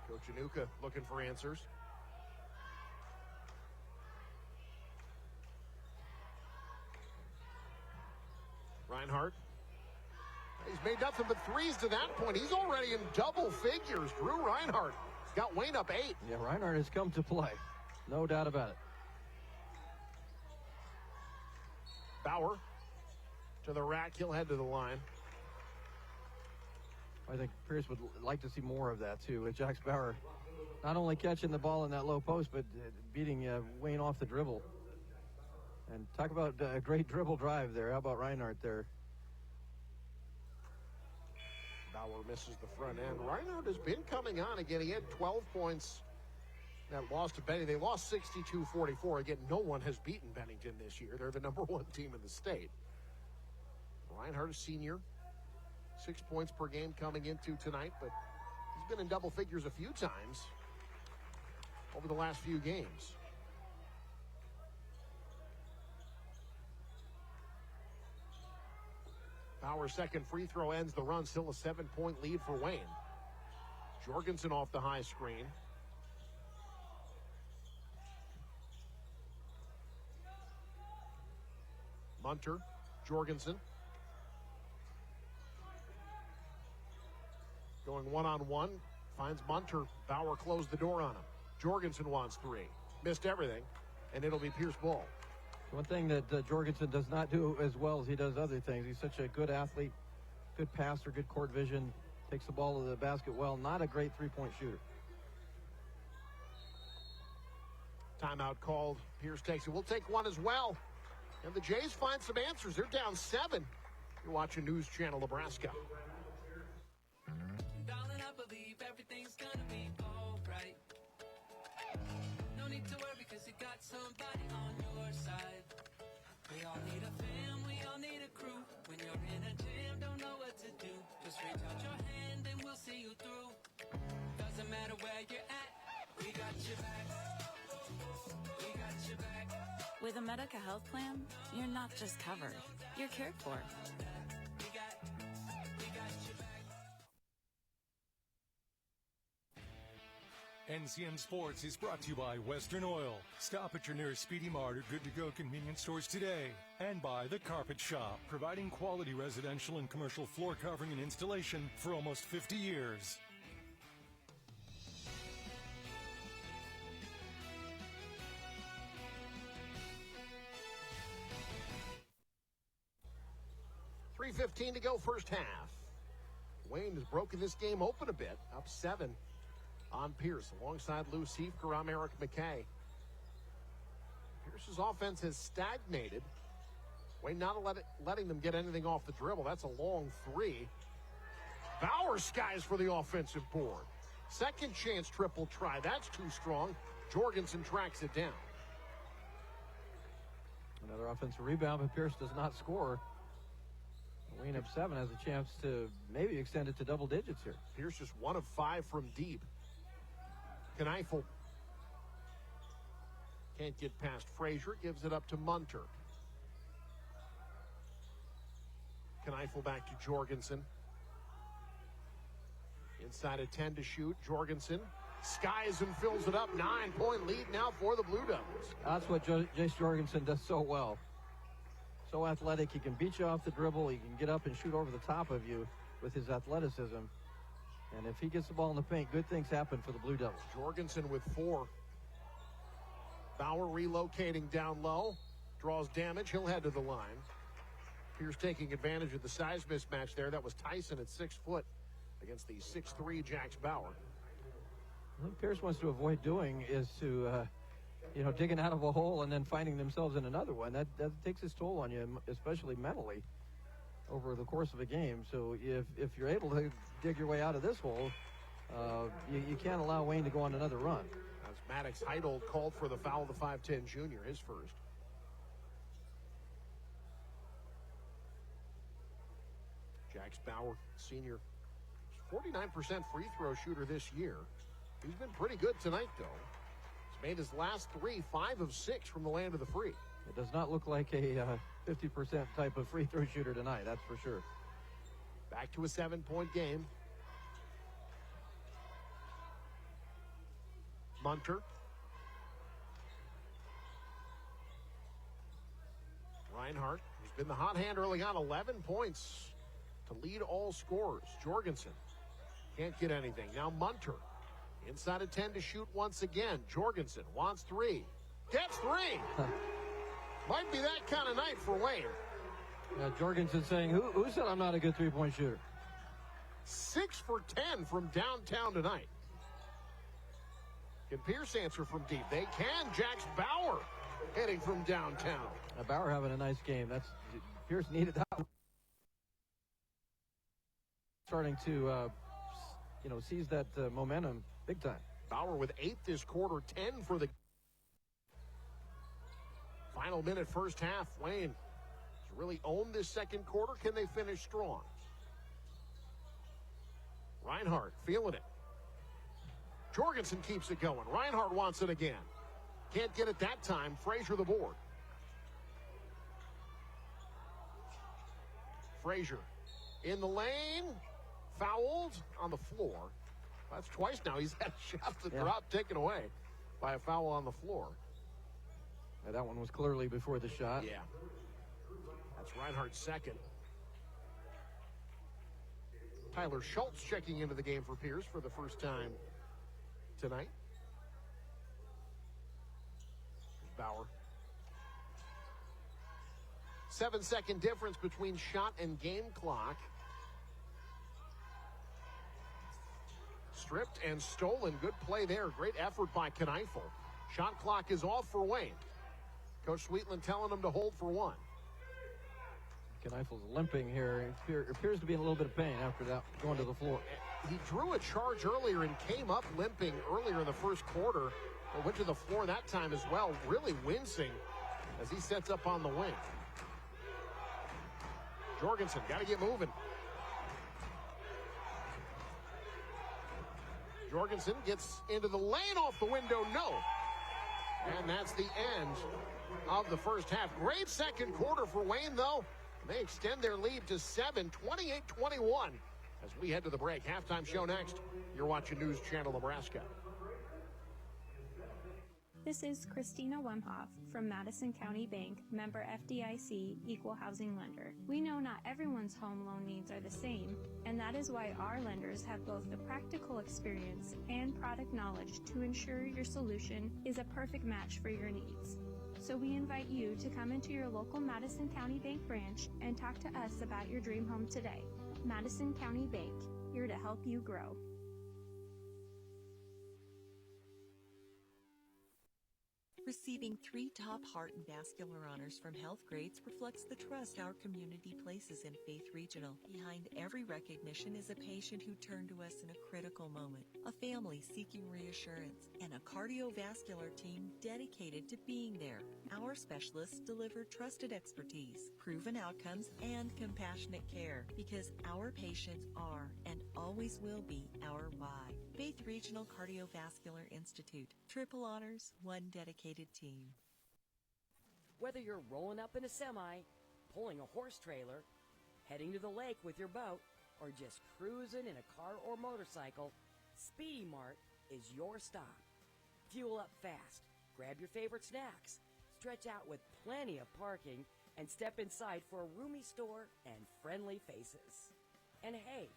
Coach Anuka looking for answers. Reinhardt. He's made nothing but threes to that point. He's already in double figures. Drew Reinhardt has got Wayne up 8. Yeah, Reinhardt has come to play. No doubt about it. Bauer to the rack. He'll head to the line. I think Pierce would like to see more of that, too, with Jax Bauer not only catching the ball in that low post, but beating Wayne off the dribble. And talk about a great dribble drive there. How about Reinhardt there? Bauer misses the front end. Reinhardt has been coming on again. He had 12 points. That loss to Benny. They lost 62-44. Again, no one has beaten Bennington this year. They're the #1 team in the state. Reinhardt, a senior. 6 points per game coming into tonight, but he's been in double figures a few times over the last few games. Bauer's second free throw ends the run. Still a 7-point lead for Wayne. Jorgensen off the high screen. Munter, Jorgensen. Going one-on-one, finds Munter. Bauer closed the door on him. Jorgensen wants 3. Missed everything, and it'll be Pierce ball. One thing that Jorgensen does not do as well as he does other things. He's such a good athlete, good passer, good court vision, takes the ball to the basket well. Not a great three-point shooter. Timeout called. Pierce takes it. We'll take one as well. And the Jays find some answers. They're down 7. You're watching News Channel Nebraska. Darling, I believe everything's gonna be alright. No need to worry because you got somebody on your side. We all need a fam, we all need a crew. When you're in a jam, don't know what to do. Just reach out your hand and we'll see you through. Doesn't matter where you're at, we got your back. We got your back. With a Medica health plan, you're not just covered, you're cared for. NCN Sports is brought to you by Western Oil. Stop at your nearest Speedy Mart or Good To Go convenience stores today. And by The Carpet Shop, providing quality residential and commercial floor covering and installation for almost 50 years. .3:15 to go first half. Wayne has broken this game open a bit, up 7 on Pierce, alongside Lou Seifker, Eric McKay. Pierce's offense has stagnated. Wayne not letting them get anything off the dribble. That's a long 3. Bauer skies for the offensive board. Second chance triple try. That's too strong. Jorgensen tracks it down. Another offensive rebound, but Pierce does not score. Wayne up 7 has a chance to maybe extend it to double digits here. Pierce just 1 of 5 from deep. Kneifel can't get past Frazier. Gives it up to Munter. Kneifel back to Jorgensen. Inside of 10 to shoot. Jorgensen skies and fills it up. 9-point lead now for the Blue Devils. That's what Jace Jorgensen does so well. So athletic. He can beat you off the dribble. He can get up and shoot over the top of you with his athleticism. And if he gets the ball in the paint, good things happen for the Blue Devils. Jorgensen with 4. Bauer relocating down low. Draws damage. He'll head to the line. Pierce taking advantage of the size mismatch there. That was Tyson at 6 foot against the 6'3" Jax Bauer. What Pierce wants to avoid doing is to, digging out of a hole and then finding themselves in another one. That takes its toll on you, especially mentally, over the course of a game. So if you're able to dig your way out of this hole, you can't allow Wayne to go on another run. As Maddox Heidel called for the foul of the 5'10" junior, his first. Jax Bauer, senior, 49% free throw shooter this year. He's been pretty good tonight, though. He's made his last 3, 5 of 6 from the land of the free. It does not look like a 50% type of free throw shooter tonight, that's for sure. Back to a 7-point game. Munter. Reinhardt, who's been the hot hand early on, 11 points to lead all scorers. Jorgensen can't get anything. Now Munter inside of 10 to shoot once again. Jorgensen wants three. Gets three. Might be that kind of night for Wayne. Jorgensen saying, who said I'm not a good three-point shooter? 6 for 10 from downtown tonight. Can Pierce answer from deep? They can. Jax Bauer heading from downtown. Bauer having a nice game. Pierce needed that. Starting to, seize that momentum big time. Bauer with 8 this quarter, 10 for the final minute first half. Wayne has really owned this second quarter. Can they finish strong? Reinhardt feeling it. Jorgensen keeps it going. Reinhardt wants it again. Can't get it that time. Frazier the board. Frazier in the lane. Fouled on the floor. That's twice now he's had a shot to drop taken away by a foul on the floor. Yeah, that one was clearly before the shot. Yeah. That's Reinhardt's second. Tyler Schultz checking into the game for Pierce for the first time tonight. Bauer. 7-second difference between shot and game clock. Stripped and stolen. Good play there. Great effort by Kneifel. Shot clock is off for Wayne. Coach Sweetland telling him to hold for one. Kneifel's limping here. He appears to be in a little bit of pain after that, going to the floor. He drew a charge earlier and came up limping earlier in the first quarter. Went to the floor that time as well, really wincing as he sets up on the wing. Jorgensen, got to get moving. Jorgensen gets into the lane, off the window, no. And that's the end of the first half. Great second quarter for Wayne, though. They extend their lead to 7, 28-21. As we head to the break. Halftime show next. You're watching News Channel Nebraska. This is Christina Wemhoff from Madison County Bank, member FDIC, equal housing lender. We know not everyone's home loan needs are the same, and that is why our lenders have both the practical experience and product knowledge to ensure your solution is a perfect match for your needs. So we invite you to come into your local Madison County Bank branch and talk to us about your dream home today. Madison County Bank, here to help you grow. Receiving 3 top heart and vascular honors from Health Grades reflects the trust our community places in Faith Regional. Behind every recognition is a patient who turned to us in a critical moment, a family seeking reassurance, and a cardiovascular team dedicated to being there. Our specialists deliver trusted expertise, proven outcomes, and compassionate care because our patients are and always will be our why. Faith Regional Cardiovascular Institute. Triple honors, one dedicated team. Whether you're rolling up in a semi, pulling a horse trailer, heading to the lake with your boat, or just cruising in a car or motorcycle, Speedy Mart is your stop. Fuel up fast, grab your favorite snacks, stretch out with plenty of parking, and step inside for a roomy store and friendly faces. And hey,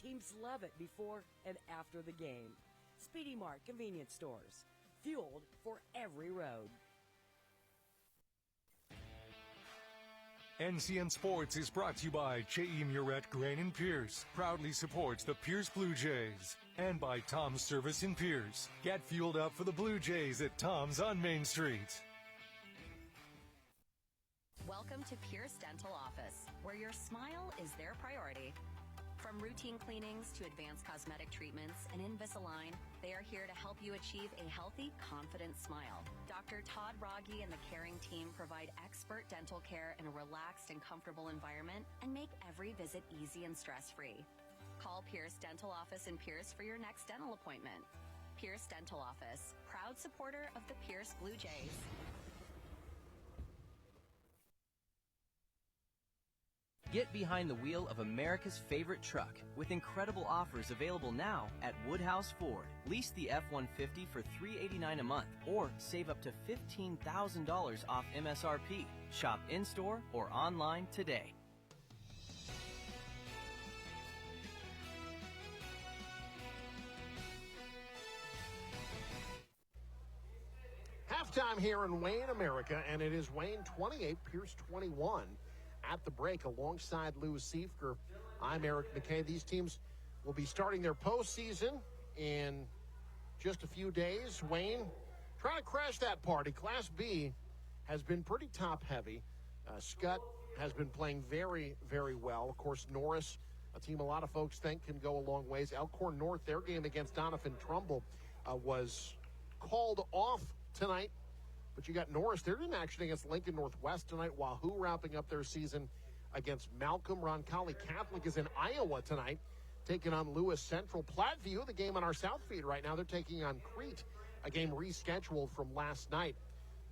teams love it before and after the game. Speedy Mart convenience stores, fueled for every road. NCN Sports is brought to you by J.E. Murrett Grain & Pierce, proudly supports the Pierce Blue Jays, and by Tom's Service in Pierce. Get fueled up for the Blue Jays at Tom's on Main Street. Welcome to Pierce Dental Office, where your smile is their priority. From routine cleanings to advanced cosmetic treatments and Invisalign, they are here to help you achieve a healthy, confident smile. Dr. Todd Rogge and the caring team provide expert dental care in a relaxed and comfortable environment and make every visit easy and stress-free. Call Pierce Dental Office in Pierce for your next dental appointment. Pierce Dental Office, proud supporter of the Pierce Blue Jays. Get behind the wheel of America's favorite truck with incredible offers available now at Woodhouse Ford. Lease the F-150 for $389 a month or save up to $15,000 off MSRP. Shop in-store or online today. halftime here in Wayne, America, and it is Wayne 28, Pierce 21 at the break alongside Lou Siefker. I'm Eric McKay. These teams will be starting their postseason in just a few days. Wayne trying to crash that party. Class B has been pretty top-heavy. Scott has been playing very, very well. Of course, Norris, a team a lot of folks think can go a long ways. Elkhorn North, their game against Doniphan Trumbull was called off tonight. But you got Norris. They're in action against Lincoln Northwest tonight. Wahoo wrapping up their season against Malcolm. Roncalli Catholic is in Iowa tonight, taking on Lewis Central. Platteview, the game on our South feed right now, they're taking on Crete, a game rescheduled from last night.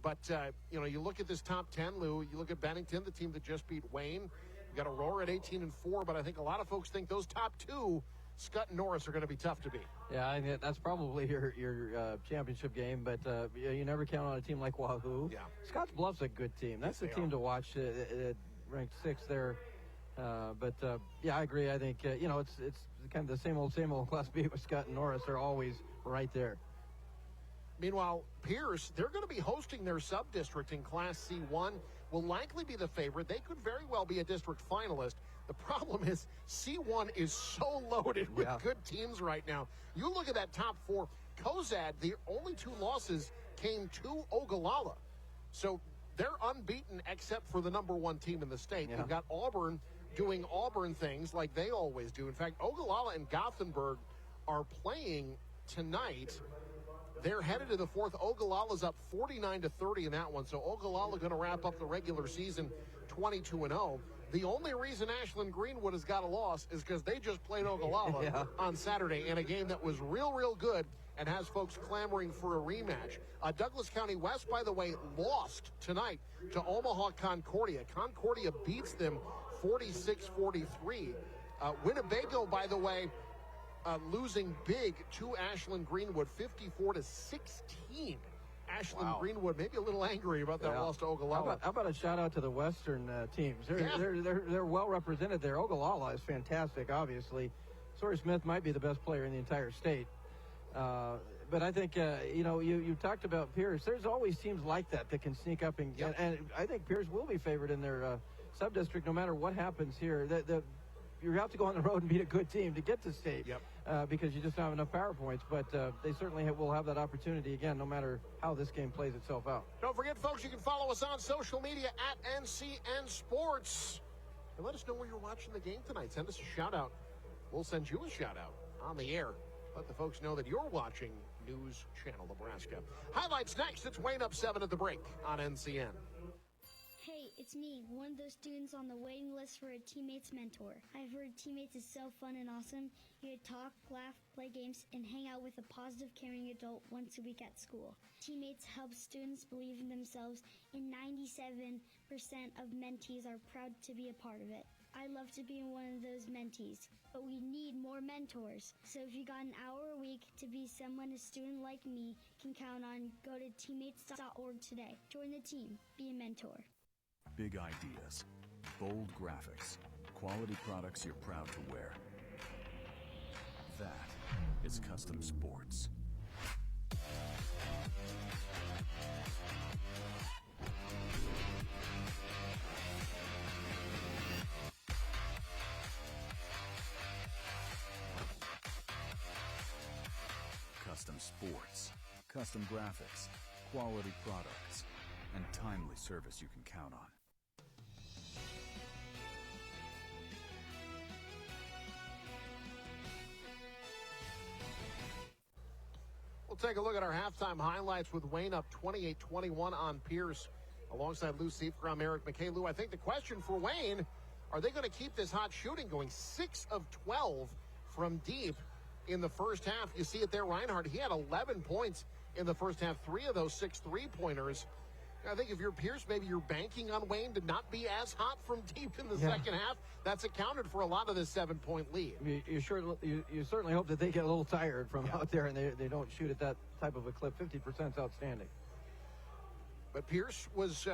But, you look at this top 10, Lou, you look at Bennington, the team that just beat Wayne. You got Aurora at 18-4, but I think a lot of folks think those top two, Scott and Norris, are going to be tough to beat. Yeah, I mean, that's probably your championship game, but you never count on a team like Wahoo. Yeah. Scotts Bluff's a good team. That's the team to watch, ranked 6th there. I agree. I think, it's kind of the same old Class B with Scott and Norris. They're always right there. Meanwhile, Pierce, they're going to be hosting their sub-district in Class C1, will likely be the favorite. They could very well be a district finalist. The problem is C1 is so loaded with good teams right now. You look at that top 4. Cozad, the only 2 losses came to Ogallala. So they're unbeaten except for the number 1 team in the state. You've got Auburn doing Auburn things like they always do. In fact, Ogallala and Gothenburg are playing tonight. They're headed to the 4th. Ogallala's up 49-30 in that one. So Ogallala going to wrap up the regular season 22-0. The only reason Ashland Greenwood has got a loss is because they just played Ogallala on Saturday in a game that was real good and has folks clamoring for a rematch. Douglas County West, by the way, lost tonight to Omaha Concordia. Concordia beats them 46-43. Winnebago, by the way, losing big to Ashland Greenwood, 54-16. Ashland Greenwood maybe a little angry about that loss to Ogallala. How about a shout out to the Western teams? They're well represented there. Ogallala is fantastic, obviously. Sawyer Smith might be the best player in the entire state. But I think you talked about Pierce. There's always teams like that can sneak up and get. And I think Pierce will be favored in their sub-district no matter what happens here. You have to go on the road and beat a good team to get to state because you just don't have enough power points. But they certainly will have that opportunity again, no matter how this game plays itself out. Don't forget, folks, you can follow us on social media at NCN Sports. And let us know where you're watching the game tonight. Send us a shout-out. We'll send you a shout-out on the air. Let the folks know that you're watching News Channel Nebraska. Highlights next. It's Wayne up 7 at the break on NCN. Hey, it's me, one of those students on the waiting list for a Teammates mentor. I've heard Teammates is so fun and awesome. You get to talk, laugh, play games, and hang out with a positive, caring adult once a week at school. Teammates helps students believe in themselves, and 97% of mentees are proud to be a part of it. I love to be one of those mentees, but we need more mentors. So if you got an hour a week to be someone a student like me can count on, go to teammates.org today. Join the team. Be a mentor. Big ideas, bold graphics, quality products you're proud to wear. That is Custom Sports. Custom Sports, custom graphics, quality products, and timely service you can count on. We'll take a look at our halftime highlights with Wayne up 28-21 on Pierce. Alongside Lou Siefker, I'm Eric McKay. Lou, I think the question for Wayne, are they going to keep this hot shooting going? 6 of 12 from deep in the first half. You see it there, Reinhardt. He had 11 points in the first half, 3 of those 6 three-pointers. I think if you're Pierce, maybe you're banking on Wayne to not be as hot from deep in the second half. That's accounted for a lot of this 7-point lead. You certainly hope that they get a little tired from out there and they don't shoot at that type of a clip. 50% is outstanding. But Pierce was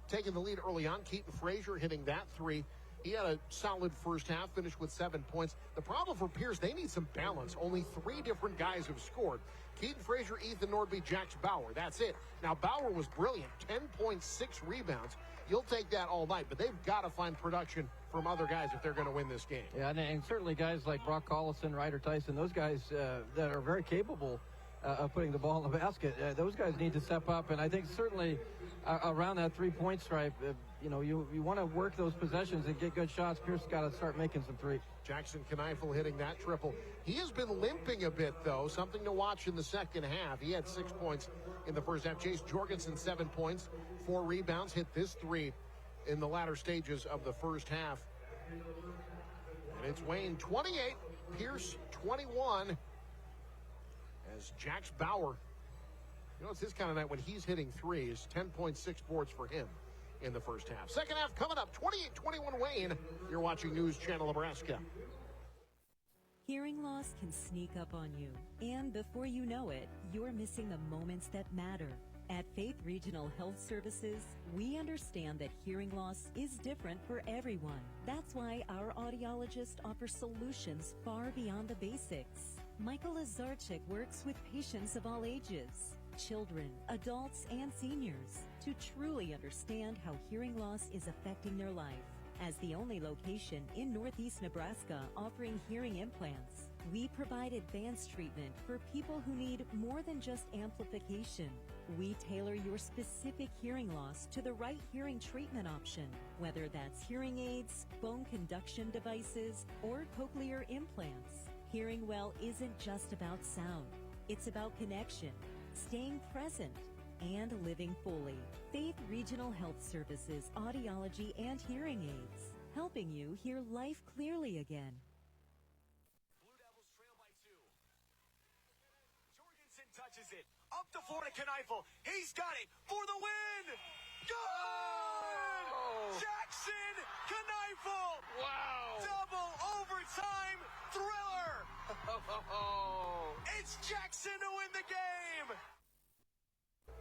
taking the lead early on. Keaton Frazier hitting that 3 He had a solid first half, finished with 7 points. The problem for Pierce, they need some balance. Only 3 different guys have scored. Keaton Frazier, Ethan Nordby, Jax Bauer. That's it. Now, Bauer was brilliant, 10.6 rebounds. You'll take that all night, but they've got to find production from other guys if they're going to win this game. Yeah, and certainly guys like Brock Collison, Ryder Tyson, those guys that are very capable of putting the ball in the basket, those guys need to step up. And I think certainly around that three-point stripe, you want to work those possessions and get good shots. Pierce has got to start making some threes. Jackson Kneifel hitting that triple. He has been limping a bit, though. Something to watch in the second half. He had 6 points in the first half. Chase Jorgensen, 7 points, 4 rebounds. Hit this 3 in the latter stages of the first half. And it's Wayne 28, Pierce 21. As Jax Bauer, it's his kind of night when he's hitting threes. 10.6 boards for him in the first half. Second half coming up, 28-21 Wayne. You're watching News Channel Nebraska. Hearing loss can sneak up on you, and before you know it, you're missing the moments that matter. At Faith Regional Health Services, we understand that hearing loss is different for everyone. That's why our audiologist offers solutions far beyond the basics. Michael Azarchik works with patients of all ages, children, adults, and seniors to truly understand how hearing loss is affecting their life. As the only location in Northeast Nebraska offering hearing implants, we provide advanced treatment for people who need more than just amplification. We tailor your specific hearing loss to the right hearing treatment option, whether that's hearing aids, bone conduction devices, or cochlear implants. Hearing well isn't just about sound. It's about connection, staying present, and living fully. Faith Regional Health Services, audiology and hearing aids, helping you hear life clearly again. Blue Devils trail by 2. Jorgensen touches it. Up the floor to Kneifel. He's got it for the win. Good! Oh. Jackson Kneifel. Wow. Double overtime thriller. It's Jackson to win the game.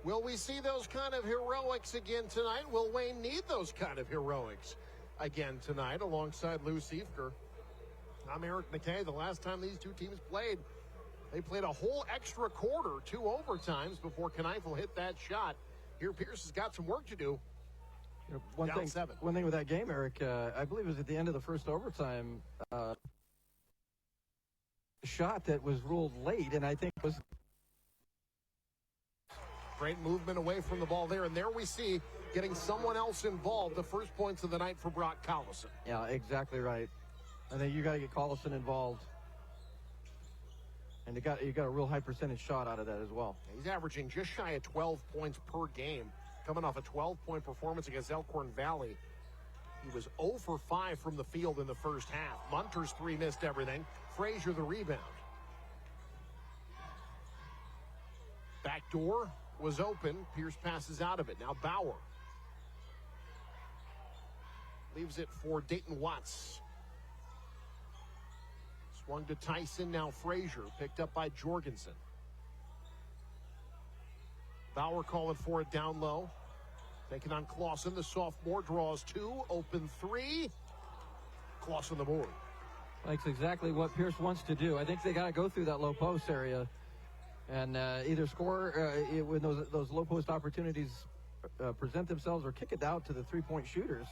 Will we see those kind of heroics again tonight? Will Wayne need those kind of heroics again tonight alongside Lou Siefker? I'm Eric McKay. The last time these two teams played, they played a whole extra quarter, 2 overtimes before Kneifel hit that shot. Here, Pierce has got some work to do. One thing with that game, Eric, I believe it was at the end of the first overtime, shot that was ruled late, and I think it was... Great movement away from the ball there, and there we see getting someone else involved, the first points of the night for Brock Collison. Yeah, exactly right. I think you got to get Collison involved. And you got a real high percentage shot out of that as well. He's averaging just shy of 12 points per game, coming off a 12-point performance against Elkhorn Valley. He was 0 for 5 from the field in the first half. Munter's 3 missed everything. Frazier the rebound. Back door was open. Pierce passes out of it. Now Bauer leaves it for Dayton Watts. Swung to Tyson, now Frazier, picked up by Jorgensen. Bauer calling for it down low. Taking on Clausen, the sophomore, draws 2, open 3. Clausen the board. That's exactly what Pierce wants to do. I think they got to go through that low post area and either score when those low post opportunities present themselves, or kick it out to the three-point shooters.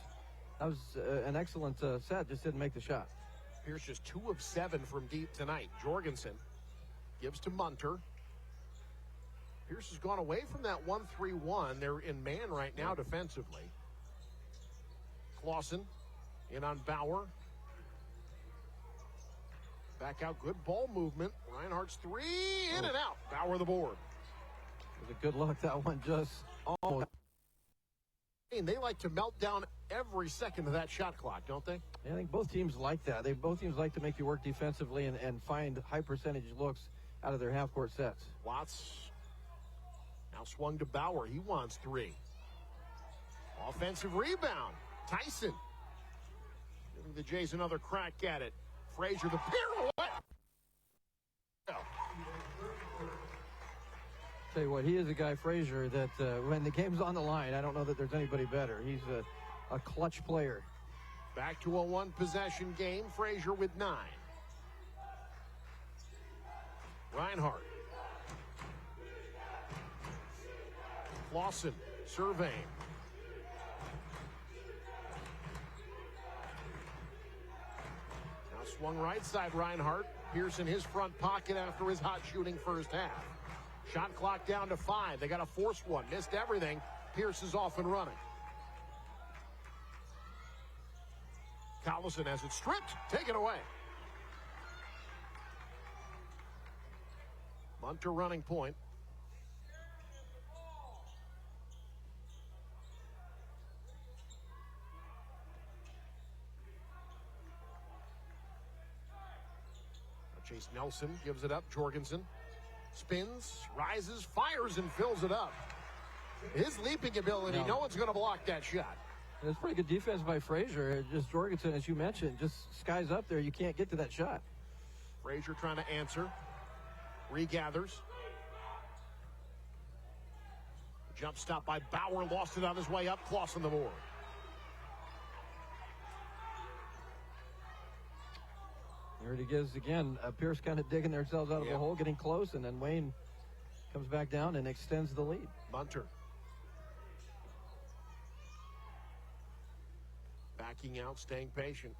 That was an excellent set, just didn't make the shot. Pierce just 2 of 7 from deep tonight. Jorgensen gives to Munter. Pierce has gone away from that 1-3-1. They're in man right now defensively. Clausen in on Bauer. Back out, good ball movement. Reinhardt's 3, in and out. Bauer the board. It was a good look, that one just almost. They like to melt down every second of that shot clock, don't they? I think both teams like that. Both teams like to make you work defensively and find high percentage looks out of their half-court sets. Watts now swung to Bauer. He wants 3. Offensive rebound. Tyson giving the Jays another crack at it. Frazier the pirouette. Tell you what, he is a guy, Frazier, that when the game's on the line, I don't know that there's anybody better. He's a clutch player. Back to a one-possession game. Frazier with 9. Reinhardt. Clausen surveying. Now swung right side Reinhardt. Pierce in his front pocket after his hot shooting first half. Shot clock down to 5. They got to force one. Missed everything. Pierce is off and running. Collison has it stripped. Taken away. Munter running point. Chase Nelson gives it up. Jorgensen spins, rises, fires, and fills it up. His leaping ability, no one's going to block that shot. It's pretty good defense by Frazier. Just Jorgensen, as you mentioned, just skies up there. You can't get to that shot. Frazier trying to answer. Regathers. Jump stop by Bauer. Lost it on his way up. Clausen the board. There it is again. Pierce kind of digging themselves out of the hole, getting close, and then Wayne comes back down and extends the lead. Munter. Backing out, staying patient.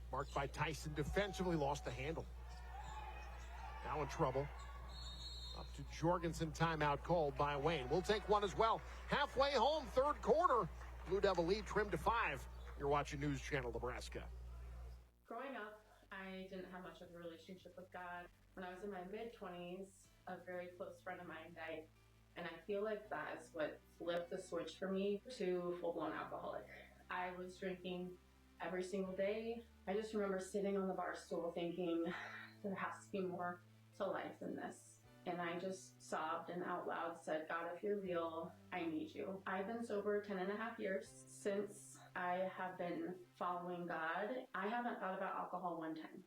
Marked by Tyson defensively, lost the handle. Now in trouble. Up to Jorgensen, timeout called by Wayne. We'll take one as well. Halfway home, third quarter. Blue Devil lead trimmed to 5. You're watching News Channel Nebraska. Growing up, I didn't have much of a relationship with God. When I was in my mid-20s, a very close friend of mine died. And I feel like that is what flipped the switch for me to full-blown alcoholic. I was drinking every single day. I just remember sitting on the bar stool thinking, there has to be more to life than this. And I just sobbed and out loud said, God, if you're real, I need you. I've been sober 10 and a half years. Since I have been following God, I haven't thought about alcohol one time.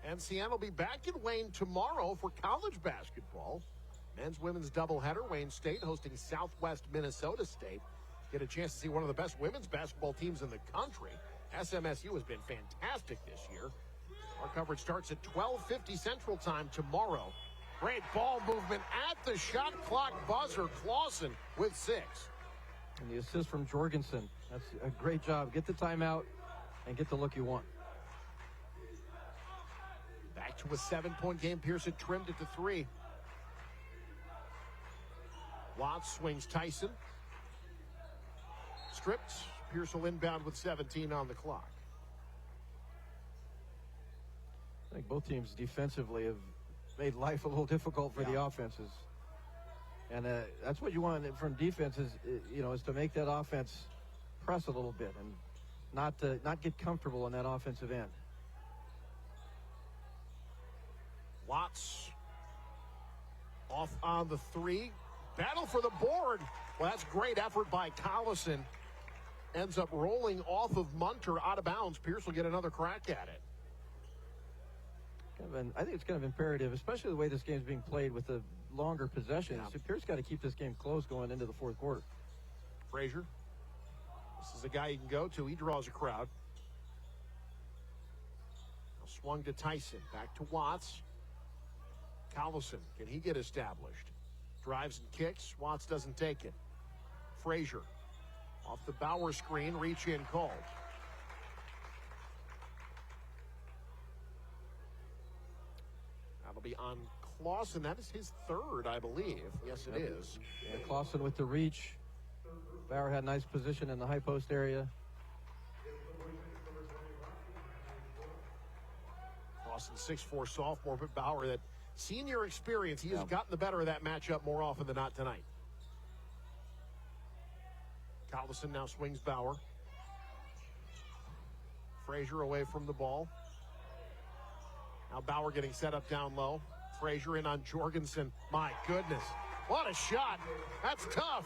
NCN will be back in Wayne tomorrow for college basketball. Men's women's doubleheader. Wayne State hosting Southwest Minnesota State. Get a chance to see one of the best women's basketball teams in the country. SMSU has been fantastic this year. Our coverage starts at 12:50 Central Time tomorrow. Great ball movement at the shot clock buzzer. Clausen with 6. And the assist from Jorgensen. That's a great job. Get the timeout and get the look you want. Back to a 7-point game. Pearson trimmed it to 3. Watts swings Tyson. Stripped. Pierce will inbound with 17 on the clock. I think both teams defensively have made life a little difficult for the offenses. And that's what you want from defenses, is to make that offense press a little bit and not get comfortable in that offensive end. Watts off on the 3. Battle for the board. Well, that's great effort by Collison. Ends up rolling off of Munter out of bounds. Pierce will get another crack at it. I think it's kind of imperative, especially the way this game's being played with the longer possessions. So Pierce got to keep this game close going into the fourth quarter. Frazier. This is a guy you can go to. He draws a crowd. Now swung to Tyson. Back to Watts. Collison, can he get established? Drives and kicks. Watts doesn't take it. Frazier. Off the Bauer screen. Reach in called. That'll be on Clausen. That is his 3rd, I believe. Yes, it is. Yeah, Clausen with the reach. Bauer had nice position in the high post area. Clausen, 6'4" sophomore, but Bauer, that senior experience, he has gotten the better of that matchup more often than not tonight. Collison now swings Bauer. Frazier away from the ball. Now Bauer getting set up down low. Frazier in on Jorgensen. My goodness. What a shot. That's tough.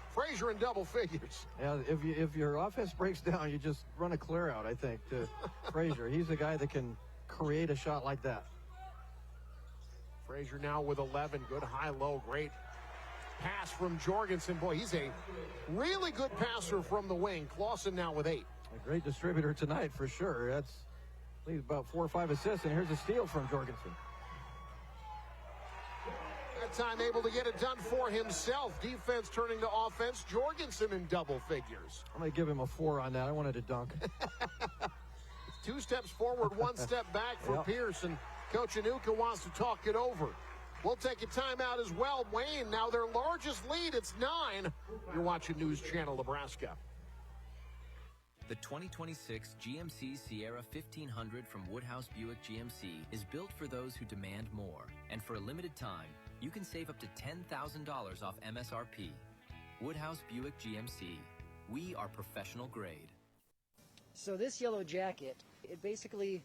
Frazier in double figures. Yeah, if your offense breaks down, you just run a clear out, I think, to Frazier. He's a guy that can create a shot like that. Frazier now with 11. Good high-low. Great pass from Jorgensen. Boy, he's a really good passer from the wing. Clausen now with 8. A great distributor tonight for sure. That's leaves about 4 or 5 assists, and here's a steal from Jorgensen. That time able to get it done for himself. Defense turning to offense. Jorgensen in double figures. I'm going to give him a 4 on that. I wanted to dunk. It's 2 steps forward, 1 step back for Pierce, and Coach Anuka wants to talk it over. We'll take a timeout as well. Wayne, now their largest lead, it's 9. You're watching News Channel Nebraska. The 2026 GMC Sierra 1500 from Woodhouse Buick GMC is built for those who demand more. And for a limited time, you can save up to $10,000 off MSRP. Woodhouse Buick GMC. We are professional grade. So this yellow jacket, it basically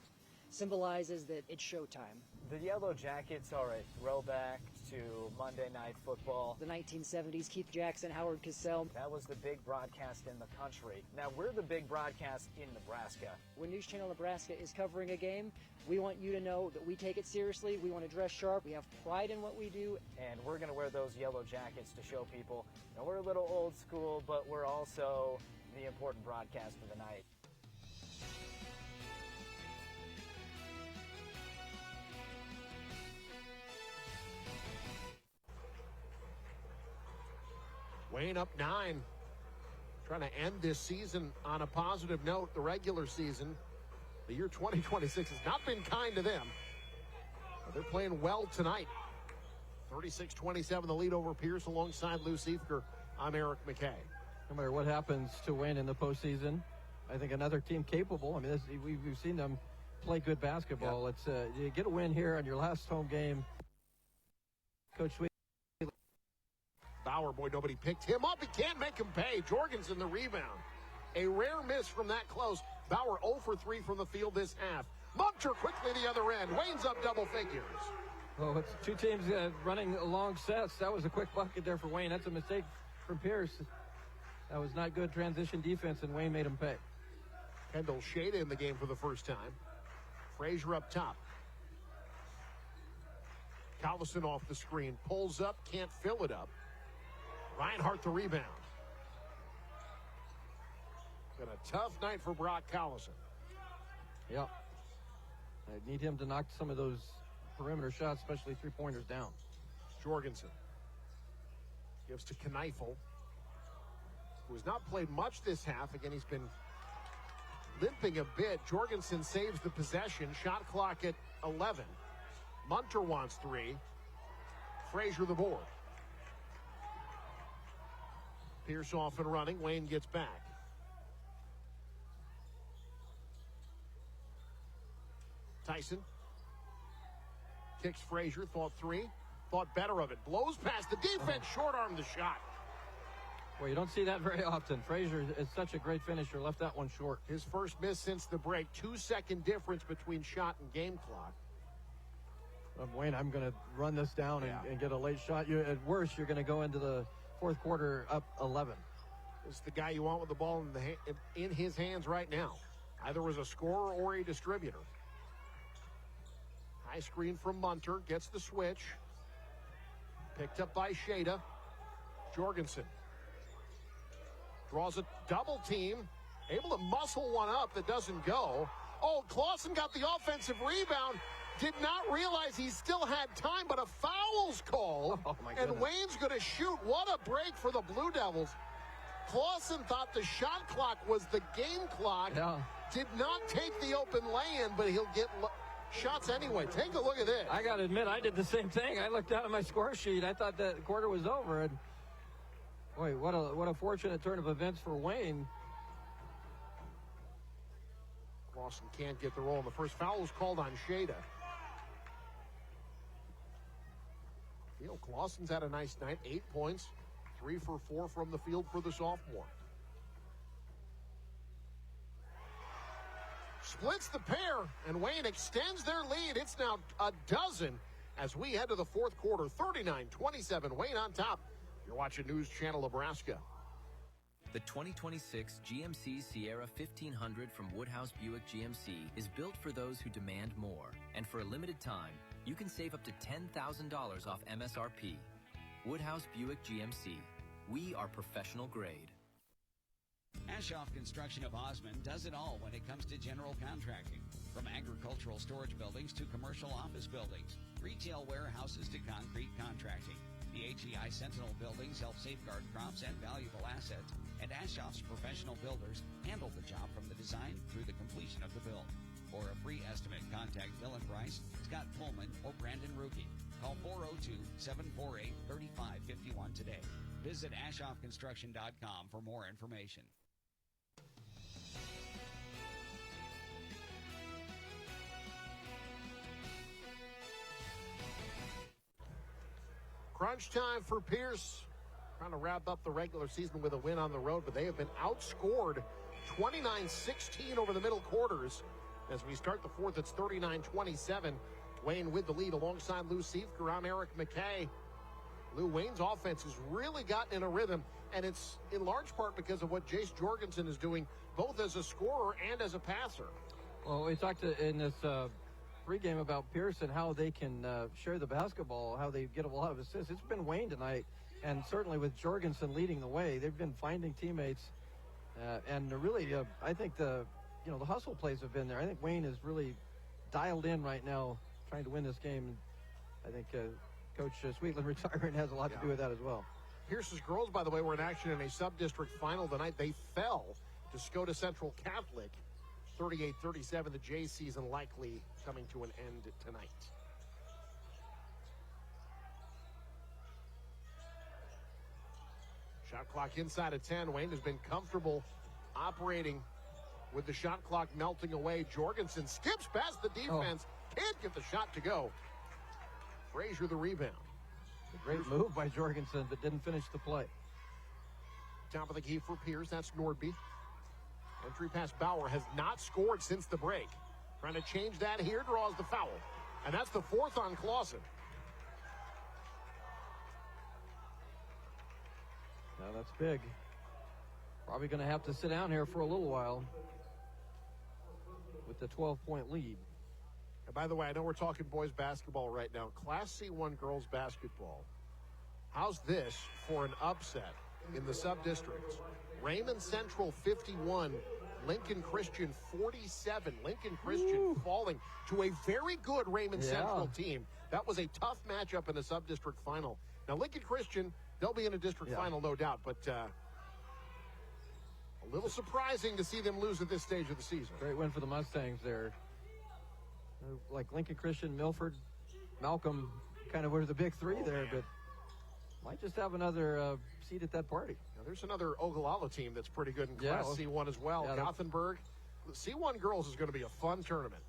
symbolizes that it's showtime. The Yellow Jackets are a throwback to Monday Night Football. The 1970s, Keith Jackson, Howard Cosell. That was the big broadcast in the country. Now we're the big broadcast in Nebraska. When News Channel Nebraska is covering a game, we want you to know that we take it seriously. We want to dress sharp. We have pride in what we do. And we're going to wear those yellow jackets to show people, you know, we're a little old school, but we're also the important broadcast of the night. Wayne up 9. Trying to end this season on a positive note. The regular season, the year 2026, has not been kind to them. But they're playing well tonight. 36-27, the lead over Pierce alongside Lou Siefker. I'm Eric McKay. No matter what happens to Wayne in the postseason, I think another team capable. I mean, we've seen them play good basketball. Yeah. It's you get a win here on your last home game. Coach Sweet. Bauer, boy, nobody picked him up. He can't make him pay. Jorgensen the rebound. A rare miss from that close. Bauer 0 for 3 from the field this half. Munter quickly the other end. Wayne's up double figures. Oh, it's 2 teams running long sets. That was a quick bucket there for Wayne. That's a mistake from Pierce. That was not good transition defense, and Wayne made him pay. Kendall Shada in the game for the first time. Frazier up top. Collison off the screen. Pulls up, can't fill it up. Reinhardt the rebound. Been a tough night for Brock Collison. Yeah. I need him to knock some of those perimeter shots, especially 3-pointers down. Jorgensen gives to Kneifel, who has not played much this half. Again, he's been limping a bit. Jorgensen saves the possession. Shot clock at 11. Munter wants 3. Frazier the board. Pierce off and running. Wayne gets back. Tyson kicks Frazier. Thought 3. Thought better of it. Blows past the defense. Short-armed the shot. Well, you don't see that very often. Frazier is such a great finisher. Left that one short. His first miss since the break. 2-second difference between shot and game clock. Wayne, I'm going to run this down and get a late shot. At worst, you're going to go into the fourth quarter up 11. This is the guy you want with the ball in his hands right now. Either as a scorer or a distributor. High screen from Munter. Gets the switch. Picked up by Shada. Jorgensen draws a double team. Able to muscle one up that doesn't go. Oh, Clausen got the offensive rebound. Did not realize he still had time, but a foul's called. Oh, my and goodness. Wayne's going to shoot. What a break for the Blue Devils. Clausen thought the shot clock was the game clock. Yeah. Did not take the open lay-in, but he'll get shots anyway. Take a look at this. I got to admit, I did the same thing. I looked down at my score sheet. I thought that quarter was over. And boy, what a fortunate turn of events for Wayne. Clausen can't get the roll. The first foul was called on Shada. Clausen's had a nice night. 8 points. 3 for 4 from the field for the sophomore. Splits the pair, and Wayne extends their lead. It's now a dozen as we head to the fourth quarter. 39-27, Wayne on top. You're watching News Channel Nebraska. The 2026 GMC Sierra 1500 from Woodhouse Buick GMC is built for those who demand more. And for a limited time, you can save up to $10,000 off MSRP. Woodhouse Buick GMC. We are professional grade. Ashoff Construction of Osmond does it all when it comes to general contracting. From agricultural storage buildings to commercial office buildings, retail warehouses to concrete contracting. The HEI Sentinel buildings help safeguard crops and valuable assets, and Ashoff's professional builders handle the job from the design through the completion of the build. For a free estimate, contact Bill and Bryce, Scott Pullman, or Brandon Ruki. Call 402-748-3551 today. Visit AshoffConstruction.com for more information. Crunch time for Pierce. Trying to wrap up the regular season with a win on the road, but they have been outscored 29-16 over the middle quarters. As we start the fourth, it's 39-27. Wayne with the lead alongside Lou Siefker. I'm Eric McKay. Lou, Wayne's offense has really gotten in a rhythm, and it's in large part because of what Jace Jorgensen is doing, both as a scorer and as a passer. Well, we talked in this pregame about Pierce and how they can share the basketball, how they get a lot of assists. It's been Wayne tonight, and certainly with Jorgensen leading the way, they've been finding teammates, and really, I think the hustle plays have been there. I think Wayne is really dialed in right now, trying to win this game. I think Coach Sweetland retiring has a lot to do with that as well. Pierce's girls, by the way, were in action in a sub-district final tonight. They fell to Scota Central Catholic, 38-37. The J season likely coming to an end tonight. Shot clock inside of 10. Wayne has been comfortable operating with the shot clock melting away. Jorgensen skips past the defense. Can't get the shot to go. Frazier the rebound. A great move by Jorgensen, but didn't finish the play. Top of the key for Pierce. That's Nordby. Entry pass Bauer has not scored since the break. Trying to change that here, draws the foul. And that's the fourth on Clausen. Now that's big. Probably going to have to sit down here for a little while with the 12-point lead. And by the way, I know we're talking boys basketball right now. Class C1 girls basketball. How's this for an upset in the sub-districts? Raymond Central 51, Lincoln Christian 47. Lincoln Christian falling to a very good Raymond Central team. That was a tough matchup in the sub-district final. Now, Lincoln Christian, they'll be in a district final, no doubt, but a little surprising to see them lose at this stage of the season. Great win for the Mustangs there. Like Lincoln Christian, Milford, Malcolm kind of were the big three there, but might just have another seat at that party. Now, there's another Ogallala team that's pretty good in Class C1 as well. Gothenburg. C1 girls is going to be a fun tournament.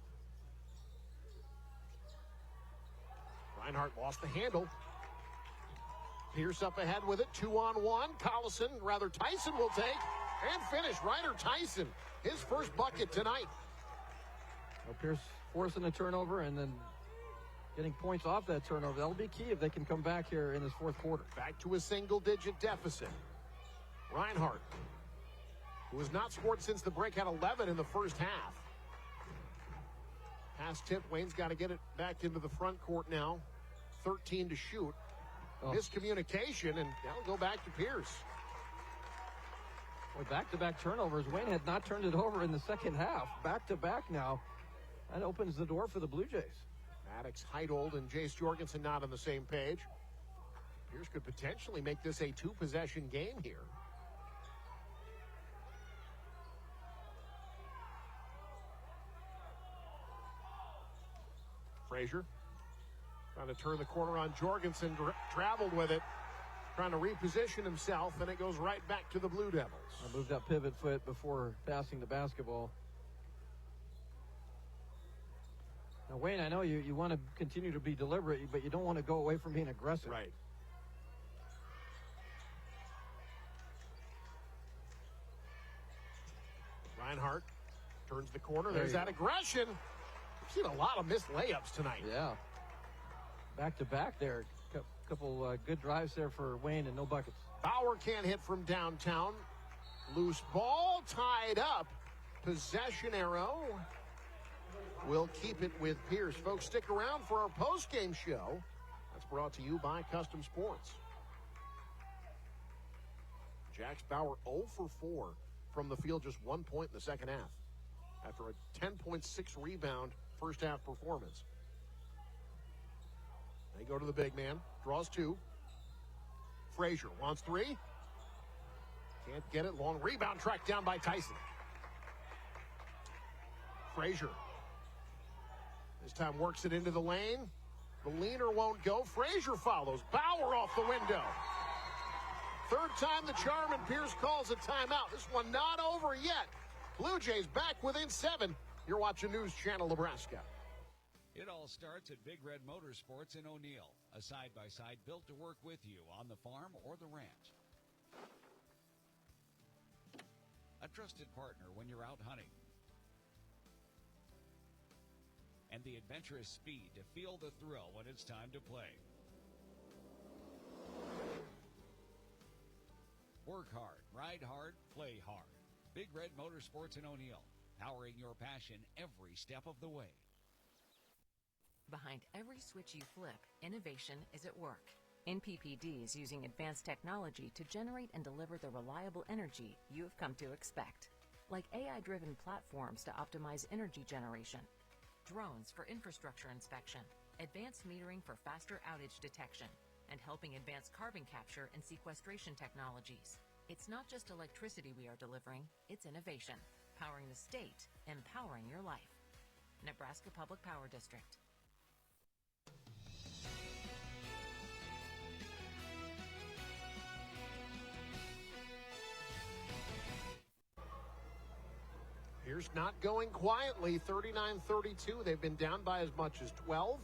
Reinhardt lost the handle. Pierce up ahead with it, 2-on-1. Tyson will take and finish. Ryder Tyson, his first bucket tonight. Well, Pierce forcing a turnover and then getting points off that turnover. That'll be key if they can come back here in this fourth quarter. Back to a single-digit deficit. Reinhardt, who has not scored since the break, had 11 in the first half. Pass tip. Wayne's got to get it back into the front court now. 13 to shoot. Miscommunication, and that'll go back to Pierce. Well, back-to-back turnovers. Wayne had not turned it over in the second half. Back-to-back now. That opens the door for the Blue Jays. Maddox, Heitold, and Jace Jorgensen not on the same page. Pierce could potentially make this a two-possession game here. Frazier trying to turn the corner on Jorgensen, traveled with it, trying to reposition himself, and it goes right back to the Blue Devils. I moved that pivot foot before passing the basketball. Now, Wayne, I know you want to continue to be deliberate, but you don't want to go away from being aggressive. Right. Reinhardt turns the corner. There's that aggression. We've seen a lot of missed layups tonight. Yeah. Back-to-back there. Couple good drives there for Wayne and no buckets. Bauer can't hit from downtown. Loose ball, tied up. Possession arrow. We'll keep it with Pierce. Folks, stick around for our post-game show. That's brought to you by Custom Sports. Jax Bauer 0 for 4 from the field, just 1 point in the second half after a 10.6 rebound first half performance. They go to the big man, draws 2. Frazier wants 3. Can't get it. Long rebound tracked down by Tyson. Frazier this time works it into the lane. The leaner won't go. Frazier follows. Bauer off the window. Third time the charm, and Pierce calls a timeout. This one not over yet. Blue Jays back within 7. You're watching News Channel Nebraska. It all starts at Big Red Motorsports in O'Neill, a side-by-side built to work with you on the farm or the ranch. A trusted partner when you're out hunting. And the adventurous speed to feel the thrill when it's time to play. Work hard, ride hard, play hard. Big Red Motorsports in O'Neill, powering your passion every step of the way. Behind every switch you flip, innovation is at work. NPPD is using advanced technology to generate and deliver the reliable energy you've come to expect. Like AI-driven platforms to optimize energy generation, drones for infrastructure inspection, advanced metering for faster outage detection, and helping advance carbon capture and sequestration technologies. It's not just electricity we are delivering, it's innovation, powering the state, empowering your life. Nebraska Public Power District. Here's not going quietly, 39-32. They've been down by as much as 12.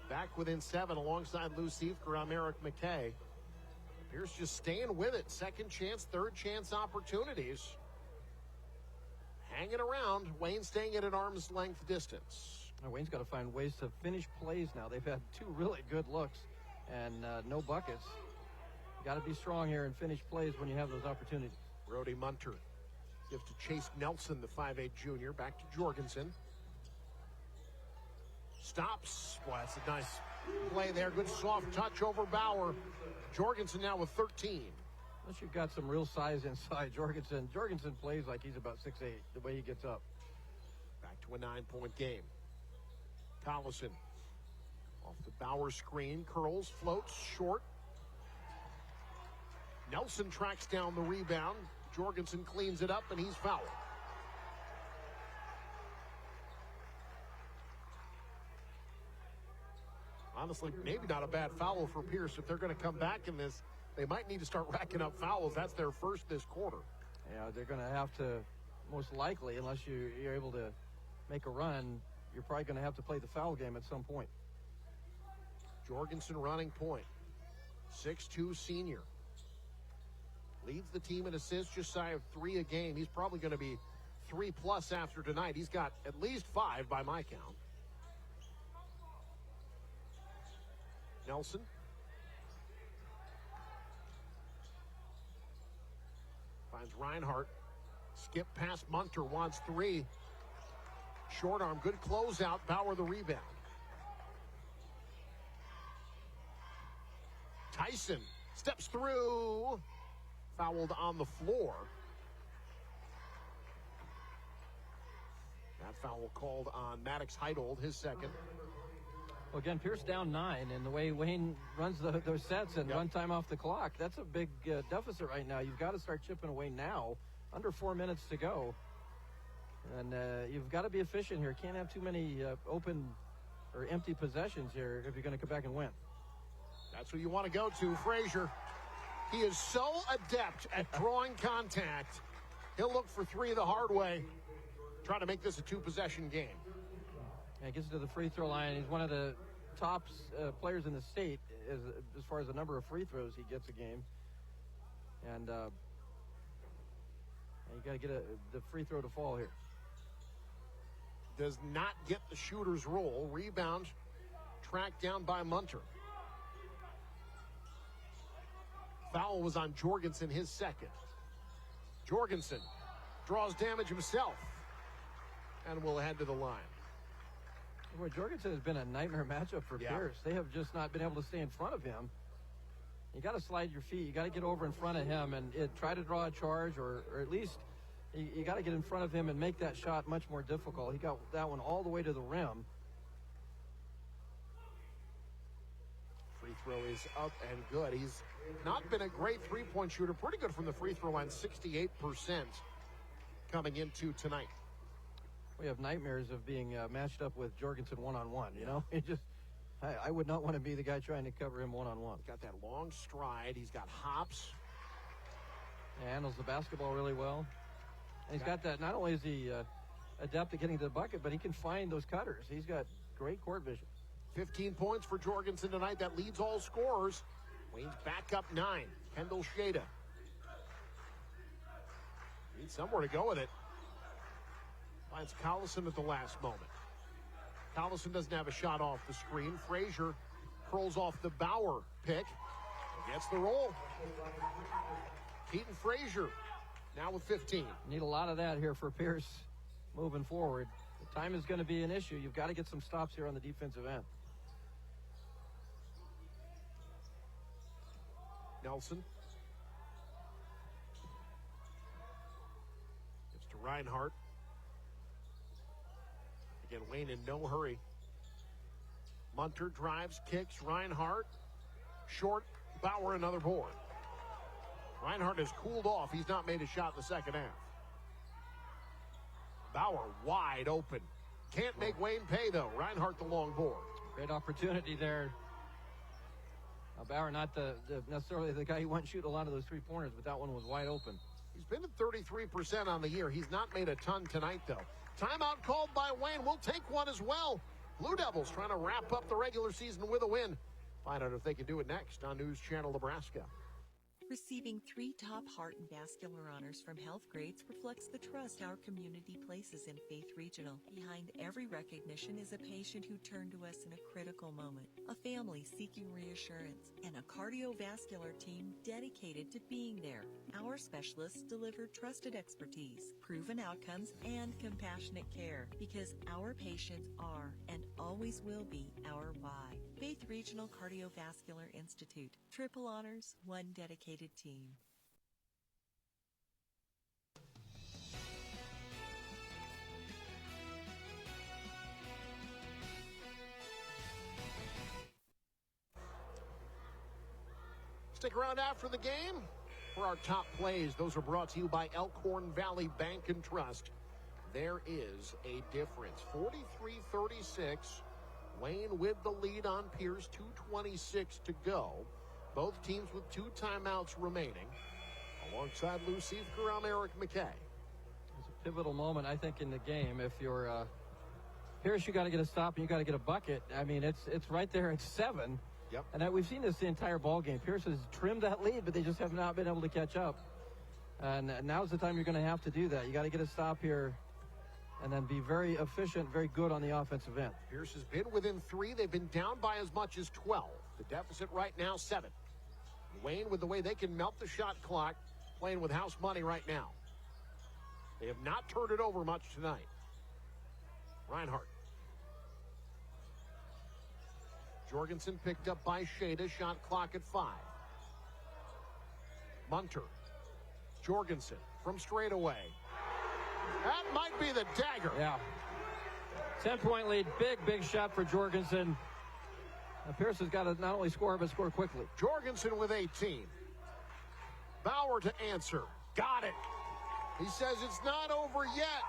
Back within 7 alongside Lou Siefker. I'm Eric McKay. Pierce just staying with it. Second chance, third chance opportunities. Hanging around. Wayne staying at an arm's length distance. Wayne's got to find ways to finish plays now. They've had 2 really good looks and no buckets. Got to be strong here and finish plays when you have those opportunities. Brody Munter gives to Chase Nelson, the 5'8 junior. Back to Jorgensen. Stops. Well, that's a nice play there. Good soft touch over Bauer. Jorgensen now with 13. Unless you've got some real size inside Jorgensen. Jorgensen plays like he's about 6'8", the way he gets up. Back to a 9-point game. Collison off the Bauer screen. Curls, floats, short. Nelson tracks down the rebound. Jorgensen cleans it up, and he's fouled. Honestly, maybe not a bad foul for Pierce. If they're going to come back in this, they might need to start racking up fouls. That's their first this quarter. Yeah, they're going to have to, most likely, unless you're able to make a run, you're probably going to have to play the foul game at some point. Jorgensen running point. 6'2 senior. Leads the team in assists, just shy of 3 a game. He's probably going to be 3+ after tonight. He's got at least 5 by my count. Nelson. Finds Reinhardt. Skip past Munter, wants 3. Short arm, good closeout. Bauer the rebound. Tyson steps through. Fouled on the floor. That foul called on Maddox Heitold, his second. Well, again, Pierce down 9, and the way Wayne runs those sets and run time off the clock, that's a big deficit right now. You've got to start chipping away now. Under 4 minutes to go. And you've got to be efficient here. Can't have too many open or empty possessions here if you're going to come back and win. That's who you want to go to, Frazier. He is so adept at drawing contact. He'll look for 3 the hard way. Try to make this a 2-possession game. Yeah, gets to the free throw line. He's one of the top players in the state as far as the number of free throws he gets a game. And you got to get the free throw to fall here. Does not get the shooter's roll. Rebound tracked down by Munter. Foul was on Jorgensen, his second. Jorgensen draws damage himself and will head to the line. Well, Jorgensen has been a nightmare matchup for Pierce. They have just not been able to stay in front of him. You got to slide your feet. You got to get over in front of him and try to draw a charge, or at least you got to get in front of him and make that shot much more difficult. He got that one all the way to the rim. Free throw is up and good. He's not been a great three-point shooter. Pretty good from the free throw line, 68% coming into tonight. We have nightmares of being matched up with Jorgensen one-on-one, you know? It just, I would not want to be the guy trying to cover him one-on-one. Got that long stride. He's got hops. He handles the basketball really well. And he's got that, not only is he adept at getting to the bucket, but he can find those cutters. He's got great court vision. 15 points for Jorgensen tonight. That leads all scorers. Wayne's back up 9. Kendall Shada. Needs somewhere to go with it. Finds Collison at the last moment. Collison doesn't have a shot off the screen. Frazier curls off the Bauer pick. Gets the roll. Keaton Frazier now with 15. Need a lot of that here for Pierce moving forward. The time is going to be an issue. You've got to get some stops here on the defensive end. Nelson. Gets to Reinhardt. Again, Wayne in no hurry. Munter drives, kicks, Reinhardt. Short, Bauer another board. Reinhardt has cooled off. He's not made a shot in the second half. Bauer wide open. Can't make Wayne pay, though. Reinhardt the long board. Great opportunity there. Now, Bauer not necessarily the guy who went and shoot a lot of those three-pointers, but that one was wide open. He's been at 33% on the year. He's not made a ton tonight, though. Timeout called by Wayne. We'll take one as well. Blue Devils trying to wrap up the regular season with a win. Find out if they can do it next on News Channel Nebraska. Receiving 3 top heart and vascular honors from Health Grades reflects the trust our community places in Faith Regional. Behind every recognition is a patient who turned to us in a critical moment, a family seeking reassurance, and a cardiovascular team dedicated to being there. Our specialists deliver trusted expertise, proven outcomes, and compassionate care because our patients are and always will be our why. Faith Regional Cardiovascular Institute. Triple honors, one dedicated team. Stick around after the game for our top plays. Those are brought to you by Elkhorn Valley Bank and Trust. There is a difference. 43-36. Wayne with the lead on Pierce, 2:26 to go. Both teams with 2 timeouts remaining. Alongside Lou Seifker, I'm Eric McKay. It's a pivotal moment, I think, in the game. If you're Pierce, you got to get a stop and you got to get a bucket. I mean, it's right there at 7. Yep. And we've seen this the entire ball game. Pierce has trimmed that lead, but they just have not been able to catch up. And now's the time you're going to have to do that. You got to get a stop here and then be very efficient, very good on the offensive end. Pierce has been within 3. They've been down by as much as 12. The deficit right now, 7. Wayne, with the way they can melt the shot clock, playing with house money right now. They have not turned it over much tonight. Reinhardt. Jorgensen picked up by Shada. Shot clock at 5. Munter. Jorgensen from straight away. That might be the dagger. Yeah. 10-point lead. Big shot for Jorgensen. Pierce has got to not only score, but score quickly. Jorgensen with 18. Bauer to answer. Got it. He says it's not over yet.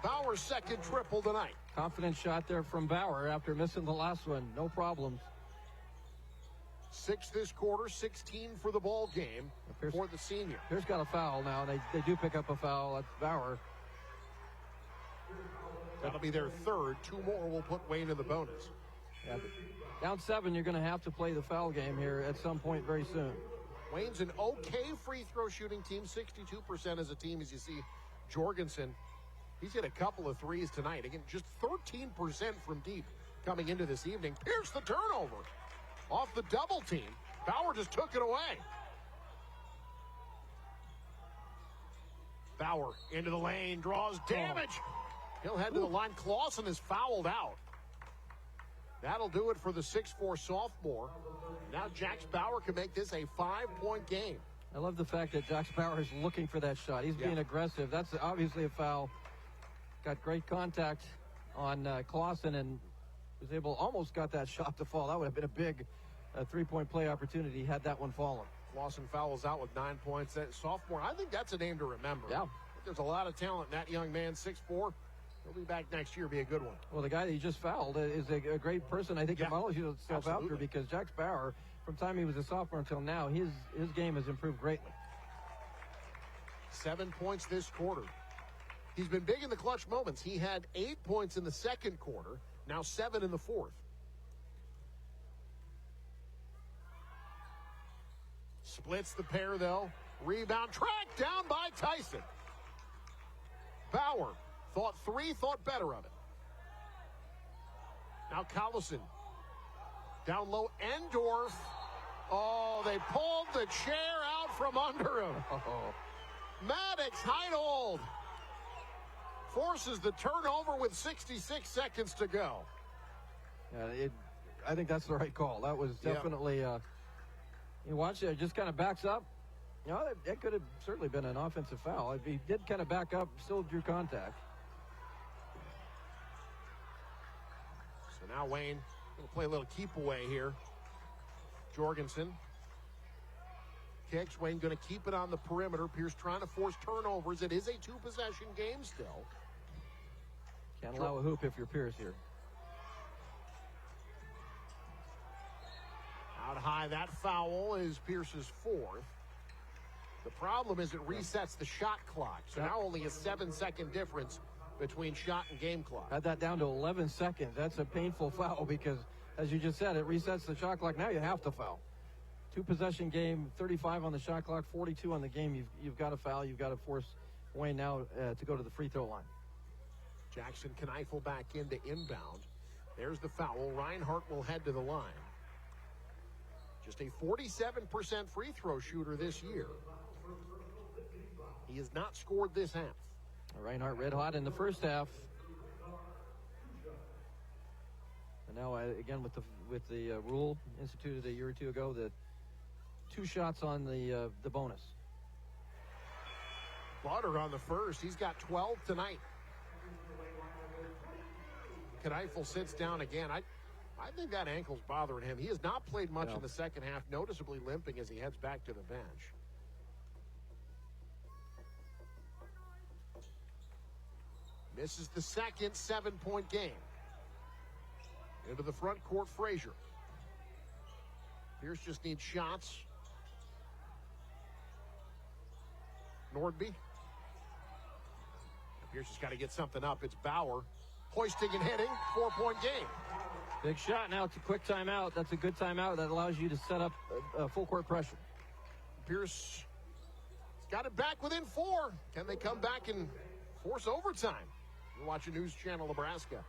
Bauer's second triple tonight. Confident shot there from Bauer after missing the last one. No problems. 6 this quarter, 16 for the ball game for the senior. Pierce got a foul now. They do pick up a foul. That's Bauer. That'll be their 3rd. 2 more will put Wayne in the bonus. Yeah, down 7, you're going to have to play the foul game here at some point very soon. Wayne's an okay free throw shooting team, 62% as a team, as you see Jorgensen. He's hit a couple of threes tonight. Again, just 13% from deep coming into this evening. Pierce the turnover off the double team. Bauer just took it away. Bauer into the lane, draws damage. He'll head to the line. Clausen is fouled out. That'll do it for the 6'4 sophomore. Now Jax Bauer can make this a 5-point game. I love the fact that Jax Bauer is looking for that shot. He's being aggressive. That's obviously a foul. Got great contact on Clausen and was almost got that shot to fall. That would have been a big 3-point play opportunity had that one fallen. Clausen fouls out with 9 points. That sophomore, I think that's a name to remember. Yeah. There's a lot of talent in that young man, 6'4". He'll be back next year, be a good one. Well, the guy that he just fouled is a great person, I think, to follow himself after, because Jax Bauer, from the time he was a sophomore until now, his game has improved greatly. 7 points this quarter. He's been big in the clutch moments. He had 8 points in the second quarter, now 7 in the fourth. Splits the pair, though. Rebound tracked down by Tyson. Bauer thought better of it. Now Collison. Down low, Endorf. Oh, they pulled the chair out from under him. Maddox Heinold forces the turnover with 66 seconds to go. I think that's the right call. That was definitely, you watch it just kind of backs up. You know, that could have certainly been an offensive foul. If he did kind of back up, still drew contact. So now Wayne going to play a little keep away here. Jorgensen kicks. Wayne going to keep it on the perimeter. Pierce trying to force turnovers. It is a 2-possession game still. Can't allow a hoop if you're Pierce here. Out high, that foul is Pierce's fourth. The problem is it resets the shot clock. So now only a 7-second difference between shot and game clock. Had that down to 11 seconds. That's a painful foul because, as you just said, it resets the shot clock. Now you have to foul. 2-possession game, 35 on the shot clock, 42 on the game. You've got to foul. You've got to force Wayne now to go to the free throw line. Jackson Kneifel back into inbound. There's the foul. Reinhart will head to the line. Just a 47% free throw shooter this year. He has not scored this half. Reinhart red hot in the first half. And now, again, with the rule instituted a year or two ago, the 2 shots on the bonus. Butter on the first. He's got 12 tonight. Kneifel sits down again. I think that ankle's bothering him. He has not played much in the second half, noticeably limping as he heads back to the bench. This is the second 7-point game. Into the front court, Frazier. Pierce just needs shots. Nordby. Pierce has got to get something up. It's Bauer. Hoisting and hitting. 4-point game. Big shot now. It's a quick timeout. That's a good timeout that allows you to set up full court pressure. Pierce got it back within 4. Can they come back and force overtime? You're watching News Channel Nebraska.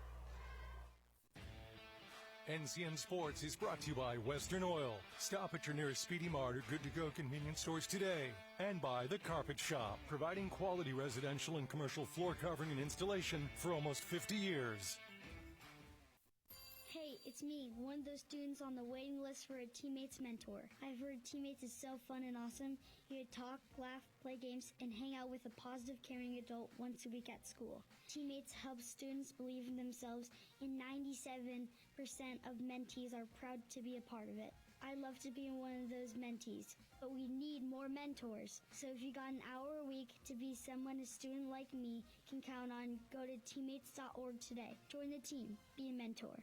NCN Sports is brought to you by Western Oil. Stop at your nearest Speedy Mart or Good to Go convenience stores today. And by The Carpet Shop, providing quality residential and commercial floor covering and installation for almost 50 years. Hey, it's me, one of those students on the waiting list for a teammate's mentor. I've heard teammates is so fun and awesome. You get talk, laugh, play games, and hang out with a positive, caring adult once a week at school. Teammates help students believe in themselves, and 97% of mentees are proud to be a part of it. I'd love to be one of those mentees, but we need more mentors. So if you got an hour a week to be someone a student like me can count on, go to teammates.org today. Join the team. Be a mentor.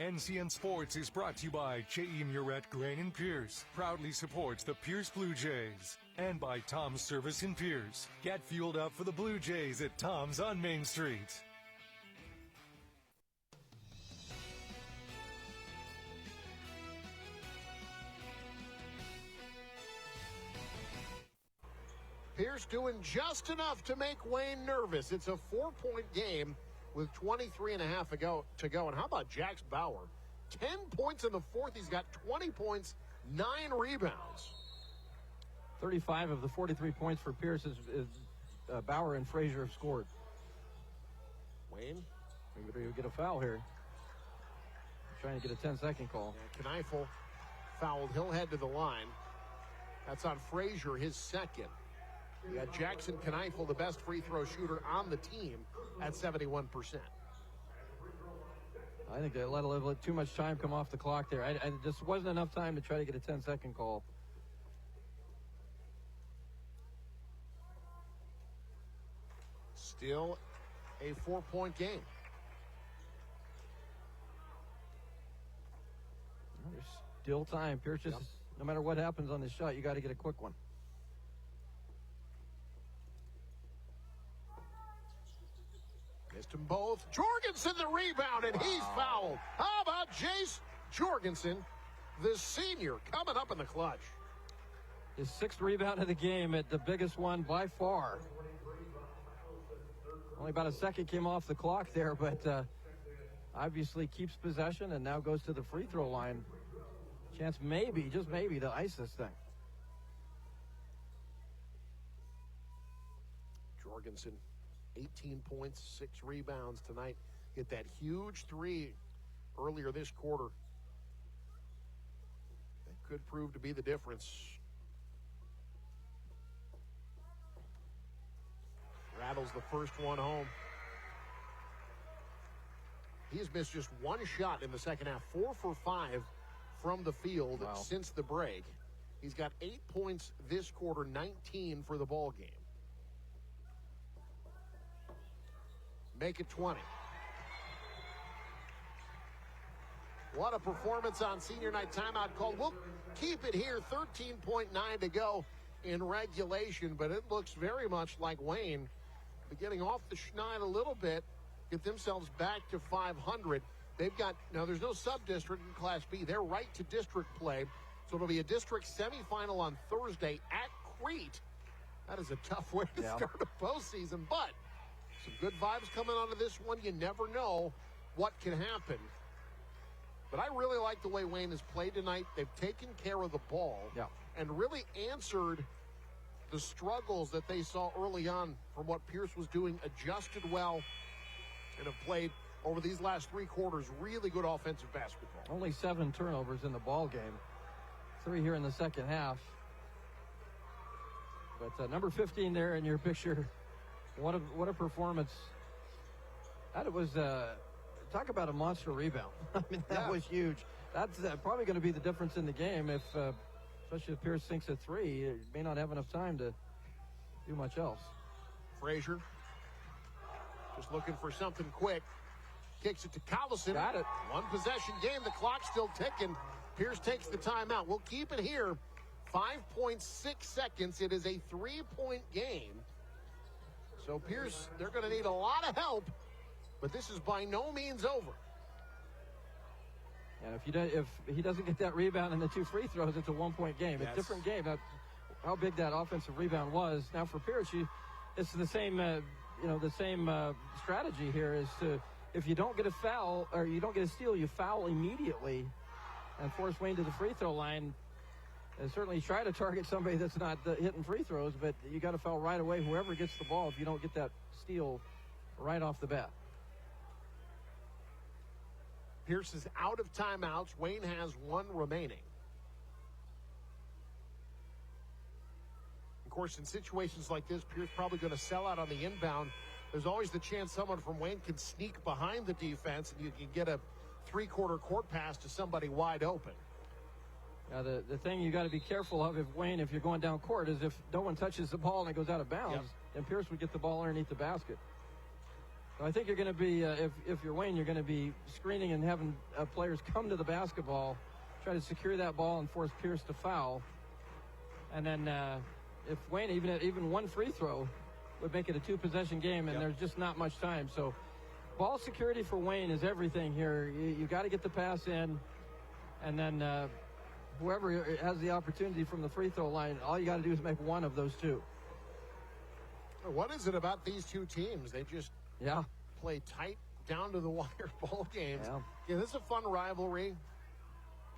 NCN Sports is brought to you by J.E. Murrett Grain and Pierce, proudly supports the Pierce Blue Jays, and by Tom's Service in Pierce. Get fueled up for the Blue Jays at Tom's on Main Street. Pierce doing just enough to make Wayne nervous. It's a 4-point game with 23 and a half to go. And how about Jax Bauer? 10 points in the fourth. He's got 20 points, 9 rebounds. 35 of the 43 points for Pierce is Bauer and Frazier have scored. Wayne? Maybe we get a foul here. Trying to get a 10-second call. Yeah, Kneifel fouled. He'll head to the line. That's on Frazier, his second. You got Jackson Kneifel, the best free throw shooter on the team, at 71%. I think they let too much time come off the clock there. I just wasn't enough time to try to get a 10-second call. Still a 4-point game. There's still time. Pierce just, no matter what happens on this shot, you got to get a quick one. Missed them both. Jorgensen the rebound, and he's fouled. How about Jace Jorgensen, the senior, coming up in the clutch? His 6th rebound of the game, at the biggest one by far. Only about a second came off the clock there, but obviously keeps possession and now goes to the free throw line. Chance maybe, just maybe, to ice this thing. Jorgensen, 18 points, 6 rebounds tonight. Hit that huge 3 earlier this quarter. That could prove to be the difference. Rattles the first one home. He's missed just one shot in the second half. 4 for 5 from the field since the break. He's got 8 points this quarter, 19 for the ball game. Make it 20. What a performance on senior night. Timeout called. We'll keep it here. 13.9 to go in regulation, but it looks very much like Wayne getting off the schneid a little bit, get themselves back to 500. They've got, now there's no sub-district in Class B. They're right to district play. So it'll be a district semifinal on Thursday at Crete. That is a tough way to start a postseason, but some good vibes coming out of this one. You never know what can happen. But I really like the way Wayne has played tonight. They've taken care of the ball and really answered the struggles that they saw early on from what Pierce was doing, adjusted well, and have played over these last 3 quarters really good offensive basketball. Only 7 turnovers in the ball game. 3 here in the second half. But number 15 there in your picture, what a performance. That was, talk about a monster rebound. I mean, that was huge. That's probably going to be the difference in the game if especially if Pierce sinks a 3. He may not have enough time to do much else. Frazier just looking for something quick. Kicks it to Collison. Got it. 1 possession game. The clock's still ticking. Pierce takes the timeout. We'll keep it here. 5.6 seconds. It is a 3-point game. So Pierce, they're going to need a lot of help, but this is by no means over. And if he doesn't get that rebound and the 2 free throws, it's a 1-point game. It's a different game. How big that offensive rebound was. Now for Pierce, it's the same, strategy here is to, if you don't get a foul or you don't get a steal, you foul immediately and force Wayne to the free throw line. And certainly try to target somebody that's not hitting free throws, but you got to foul right away whoever gets the ball if you don't get that steal right off the bat. Pierce is out of timeouts. Wayne has 1 remaining. Of course, in situations like this, Pierce probably going to sell out on the inbound. There's always the chance someone from Wayne can sneak behind the defense and you can get a 3-quarter court pass to somebody wide open. Now, the thing you got to be careful of, if you're going down court, is if no one touches the ball and it goes out of bounds, then Pierce would get the ball underneath the basket. So I think you're going to be, if you're Wayne, you're going to be screening and having players come to the basketball, try to secure that ball and force Pierce to foul. And then if Wayne, even 1 free throw would make it a 2-possession game, and there's just not much time. So ball security for Wayne is everything here. You got to get the pass in, and then whoever has the opportunity from the free throw line, all you got to do is make 1 of those 2. What is it about these 2 teams? They just play tight, down to the wire ball games. Yeah, this is a fun rivalry.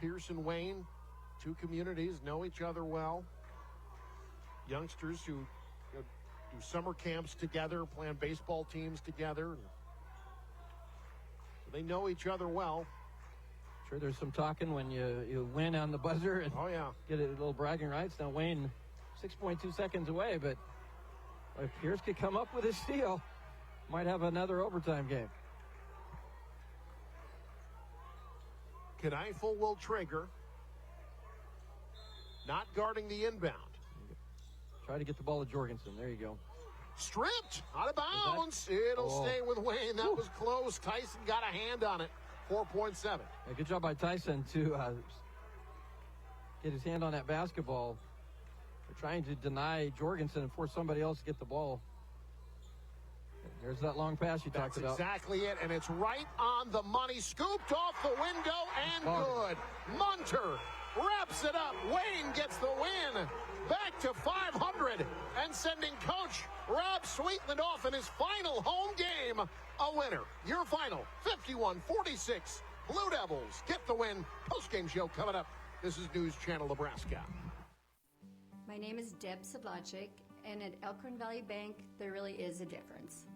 Pierce and Wayne, 2 communities, know each other well. youngsters who do summer camps together, plan baseball teams together. They know each other well. Sure, there's some talking when you win on the buzzer and get a little bragging rights. Now Wayne, 6.2 seconds away, but if Pierce could come up with a steal, might have another overtime game. Kneifel will trigger. Not guarding the inbound. Try to get the ball to Jorgensen. There you go. Stripped out of bounds. It'll stay with Wayne. That was close. Tyson got a hand on it. 4.7. Yeah, good job by Tyson to get his hand on that basketball. They're trying to deny Jorgensen and force somebody else to get the ball. There's that long pass you talked about. That's exactly it, and it's right on the money. Scooped off the window and good. Munter wraps it up. Wayne gets the win. Back to 500 and sending coach Rob Sweetland off in his final home game a winner. Your final, 51-46. Blue Devils get the win. Post-game show coming up. This is News Channel Nebraska. My name is Deb Sablacic, and at Elkhorn Valley Bank, there really is a difference.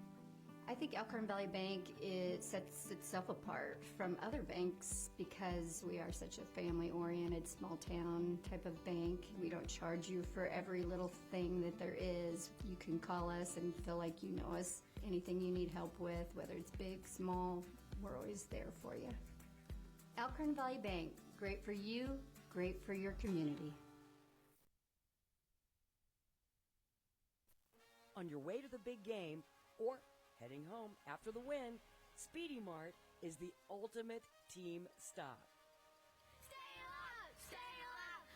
I think Elkhorn Valley Bank sets itself apart from other banks because we are such a family-oriented, small-town type of bank. We don't charge you for every little thing that there is. You can call us and feel like you know us. Anything you need help with, whether it's big, small, we're always there for you. Elkhorn Valley Bank, great for you, great for your community. On your way to the big game or heading home after the win, Speedy Mart is the ultimate team stop. Stay alive! Stay alive!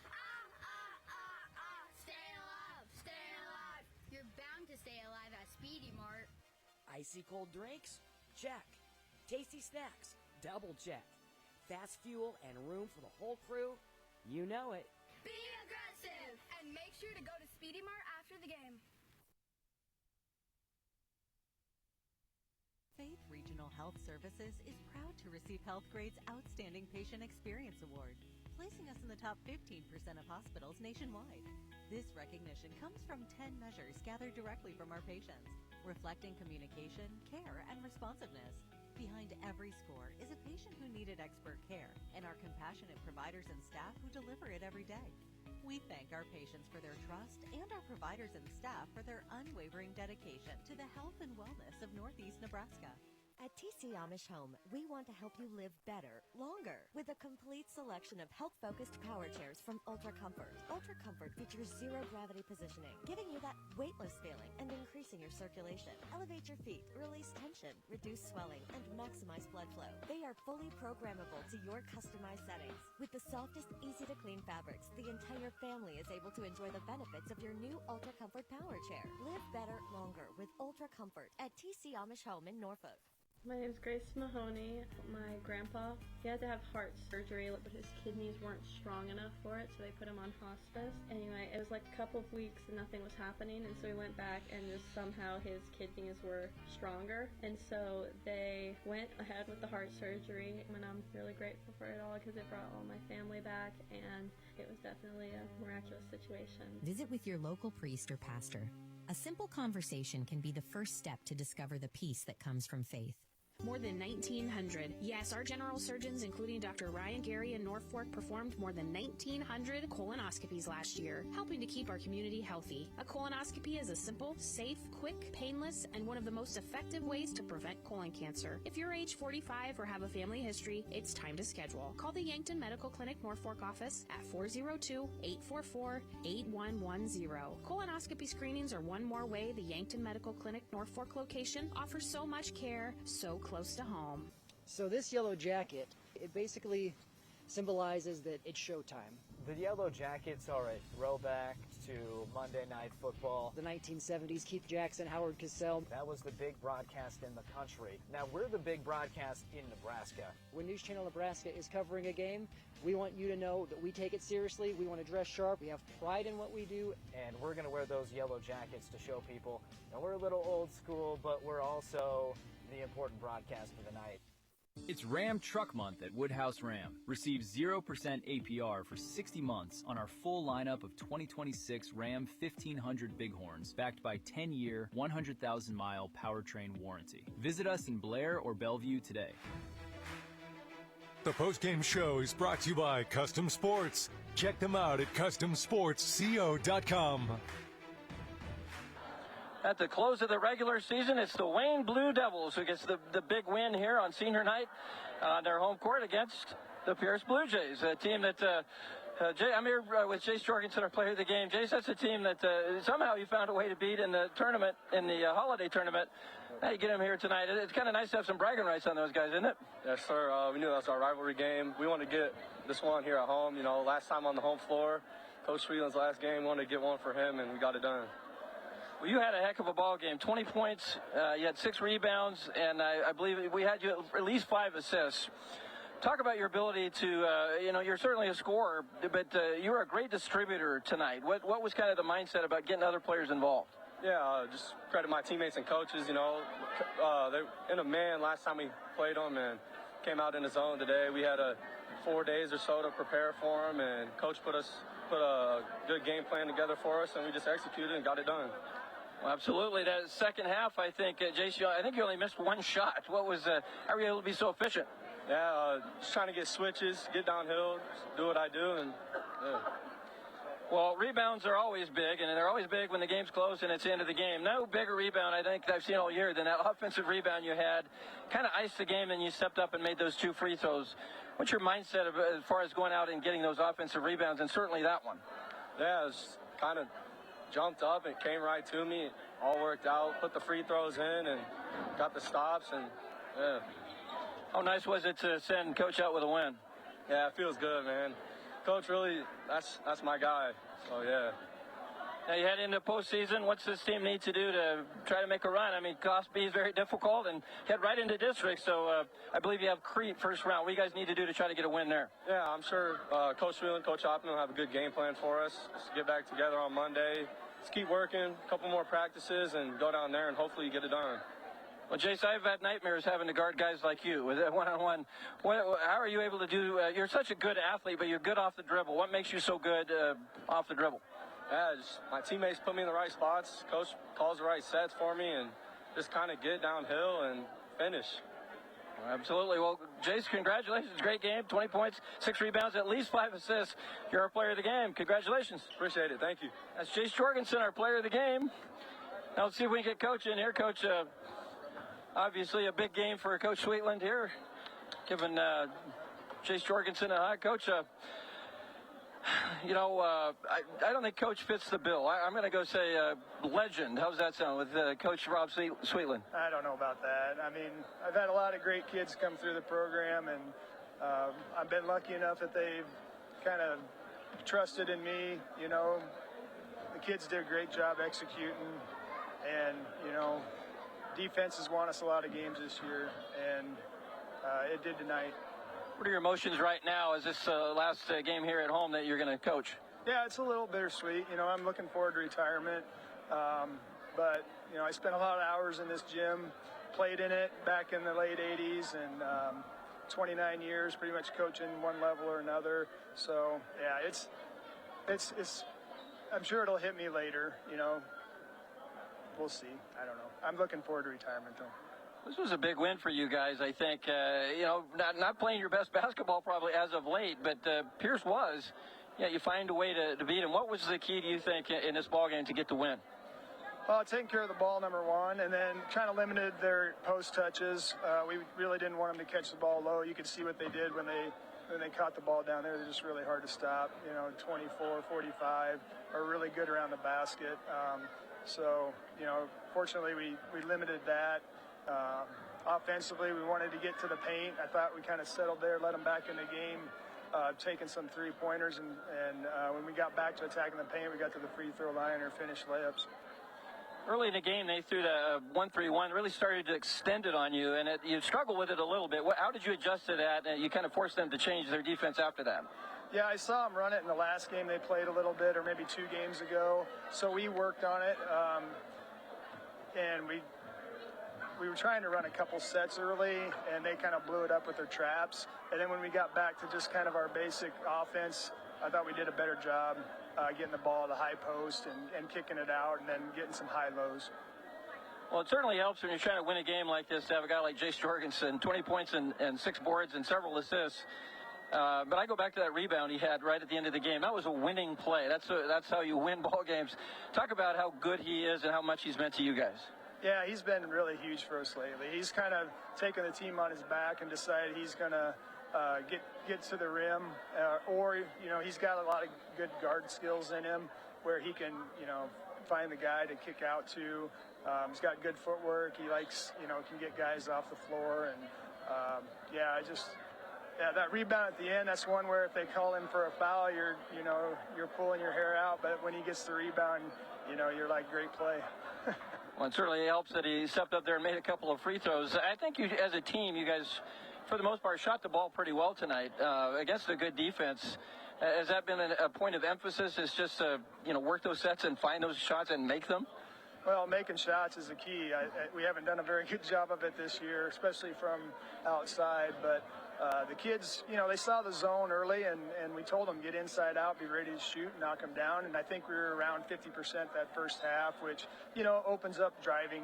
Stay alive! Stay alive! You're bound to stay alive at Speedy Mart. Icy cold drinks? Check. Tasty snacks? Double check. Fast fuel and room for the whole crew? You know it. Be aggressive! And make sure to go to Speedy Mart after the game. Faith Regional Health Services is proud to receive Healthgrade's Outstanding Patient Experience Award, placing us in the top 15% of hospitals nationwide. This recognition comes from 10 measures gathered directly from our patients, reflecting communication, care, and responsiveness. Behind every score is a patient who needed expert care and our compassionate providers and staff who deliver it every day. We thank our patients for their trust and our providers and staff for their unwavering dedication to the health and wellness of Northeast Nebraska. At TC Amish Home, we want to help you live better, longer, with a complete selection of health-focused power chairs from Ultra Comfort. Ultra Comfort features zero-gravity positioning, giving you that weightless feeling and increasing your circulation. Elevate your feet, release tension, reduce swelling, and maximize blood flow. They are fully programmable to your customized settings. With the softest, easy-to-clean fabrics, the entire family is able to enjoy the benefits of your new Ultra Comfort power chair. Live better, longer with Ultra Comfort at TC Amish Home in Norfolk. My name is Grace Mahoney. My grandpa, he had to have heart surgery, but his kidneys weren't strong enough for it, so they put him on hospice. Anyway, it was like a couple of weeks and nothing was happening, and so we went back and just somehow his kidneys were stronger, and so they went ahead with the heart surgery, and I'm really grateful for it all because it brought all my family back, and it was definitely a miraculous situation. Visit with your local priest or pastor. A simple conversation can be the first step to discover the peace that comes from faith. More than 1,900. Yes, our general surgeons, including Dr. Ryan Gary in Norfolk, performed more than 1,900 colonoscopies last year, helping to keep our community healthy. A colonoscopy is a simple, safe, quick, painless, and one of the most effective ways to prevent colon cancer. If you're age 45 or have a family history, it's time to schedule. Call the Yankton Medical Clinic Norfolk office at 402-844-8110. Colonoscopy screenings are one more way the Yankton Medical Clinic Norfolk location offers so much care, so close to home. So this yellow jacket, it basically symbolizes that it's showtime. The Yellow Jackets are a throwback to Monday Night Football. The 1970s, Keith Jackson, Howard Cosell. That was the big broadcast in the country. Now we're the big broadcast in Nebraska. When News Channel Nebraska is covering a game, we want you to know that we take it seriously. We want to dress sharp. We have pride in what we do. And we're going to wear those yellow jackets to show people that we're a little old school, but we're also the important broadcast of the night. It's Ram Truck Month at Woodhouse Ram. Receive 0% APR for 60 months on our full lineup of 2026 Ram 1500 Bighorns, backed by 10-year, 100,000-mile powertrain warranty. Visit us in Blair or Bellevue today. The postgame show is brought to you by Custom Sports. Check them out at CustomSportsCO.com. At the close of the regular season, it's the Wayne Blue Devils who gets the big win here on senior night on their home court against the Pierce Blue Jays, a team that I'm here with Jace Jorgensen, our player of the game. Jace, that's a team that somehow you found a way to beat in the tournament, in the holiday tournament. Now you get them here tonight. It's kind of nice to have some bragging rights on those guys, isn't it? Yes, sir. We knew that was our rivalry game. We wanted to get this one here at home. You know, last time on the home floor, Coach Sweetland's last game, wanted to get one for him, and we got it done. Well, you had a heck of a ball game. 20 points, you had 6 rebounds, and I believe we had you at least 5 assists. Talk about your ability to, you're certainly a scorer, but you were a great distributor tonight. What was kind of the mindset about getting other players involved? Yeah, just credit my teammates and coaches. You know, they're in a man last time we played them and came out in the zone today. We had 4 days or so to prepare for them, and Coach put a good game plan together for us, and we just executed and got it done. Well, absolutely. That second half, I think, Jason, I think you only missed 1 shot. How were you able to be so efficient? Yeah, just trying to get switches, get downhill, do what I do, and yeah. Well, rebounds are always big, and they're always big when the game's close and it's the end of the game. No bigger rebound, I think, that I've seen all year than that offensive rebound you had. Kind of iced the game, and you stepped up and made those 2 free throws. What's your mindset as far as going out and getting those offensive rebounds, and certainly that one? Yeah, it was kind of jumped up and came right to me. It all worked out. Put the free throws in and got the stops, and yeah. How nice was it to send Coach out with a win? Yeah, it feels good, man. Coach really, that's my guy. So yeah. Now you head into postseason. What's this team need to do to try to make a run? I mean, Class B is very difficult, and head right into district. So I believe you have Crete first round. What do you guys need to do to try to get a win there? Yeah, I'm sure Coach Wheelan, Coach Hoppman will have a good game plan for us. Just get back together on Monday. Just keep working, a couple more practices, and go down there and hopefully get it done. Well, Jace, I've had nightmares having to guard guys like you with that one-on-one. How are you able to do? You're such a good athlete, but you're good off the dribble. What makes you so good off the dribble? Yeah, just my teammates put me in the right spots. Coach calls the right sets for me, and just kind of get downhill and finish. Absolutely. Well, Jace, congratulations. Great game. 20 points, 6 rebounds, at least 5 assists. You're our player of the game. Congratulations. Appreciate it. Thank you. That's Jace Jorgensen, our player of the game. Now let's see if we can get Coach in here. Coach, obviously a big game for Coach Sweetland here, giving Jace Jorgensen a high. Coach, I don't think Coach fits the bill. I'm going to go say legend. How's that sound with Coach Rob Sweetland? I don't know about that. I mean, I've had a lot of great kids come through the program, and I've been lucky enough that they've kind of trusted in me. You know, the kids did a great job executing, and, defenses won us a lot of games this year, and it did tonight. What are your emotions right now as this last game here at home that you're going to coach? Yeah, it's a little bittersweet. I'm looking forward to retirement. But, I spent a lot of hours in this gym, played in it back in the late 80s, and 29 years pretty much coaching one level or another. So, yeah, it's I'm sure it'll hit me later, We'll see. I don't know. I'm looking forward to retirement, though. This was a big win for you guys, I think. Not playing your best basketball probably as of late, but Pierce was. Yeah, you find a way to beat him. What was the key, do you think, in this ballgame to get the win? Well, taking care of the ball, number one, and then kind of limited their post touches. We really didn't want them to catch the ball low. You could see what they did when they caught the ball down there. They're just really hard to stop. 24, 45 are really good around the basket. Fortunately, we limited that. Offensively, we wanted to get to the paint. I thought we kind of settled there, let them back in the game, taking some three-pointers, and when we got back to attacking the paint, we got to the free throw line or finished layups. Early in the game, they threw the 1-3-1, really started to extend it on you, and you struggled with it a little bit. How did you adjust to that? You kind of forced them to change their defense after that. Yeah, I saw them run it in the last game they played a little bit, or maybe 2 games ago. So we worked on it, and we we were trying to run a couple sets early, and they kind of blew it up with their traps. And then when we got back to just kind of our basic offense, I thought we did a better job getting the ball to the high post and kicking it out and then getting some high lows. Well, it certainly helps when you're trying to win a game like this to have a guy like Jace Jorgensen, 20 points and 6 boards and several assists. But I go back to that rebound he had right at the end of the game. That was a winning play. That's how you win ball games. Talk about how good he is and how much he's meant to you guys. Yeah, he's been really huge for us lately. He's kind of taken the team on his back and decided he's going to get to the rim, or, you know, he's got a lot of good guard skills in him where he can, you know, find the guy to kick out to. He's got good footwork. He likes, you know, can get guys off the floor. And, that rebound at the end, that's one where if they call him for a foul, you're pulling your hair out. But when he gets the rebound, you know, you're like, great play. Well, it certainly helps that he stepped up there and made a couple of free throws. I think you, as a team, you guys, for the most part, shot the ball pretty well tonight against a good defense. Has that been a point of emphasis? Is just to, work those sets and find those shots and make them? Well, making shots is the key. We haven't done a very good job of it this year, especially from outside. But the kids, they saw the zone early, and we told them get inside out, be ready to shoot, knock them down. And I think we were around 50% that first half, which, opens up driving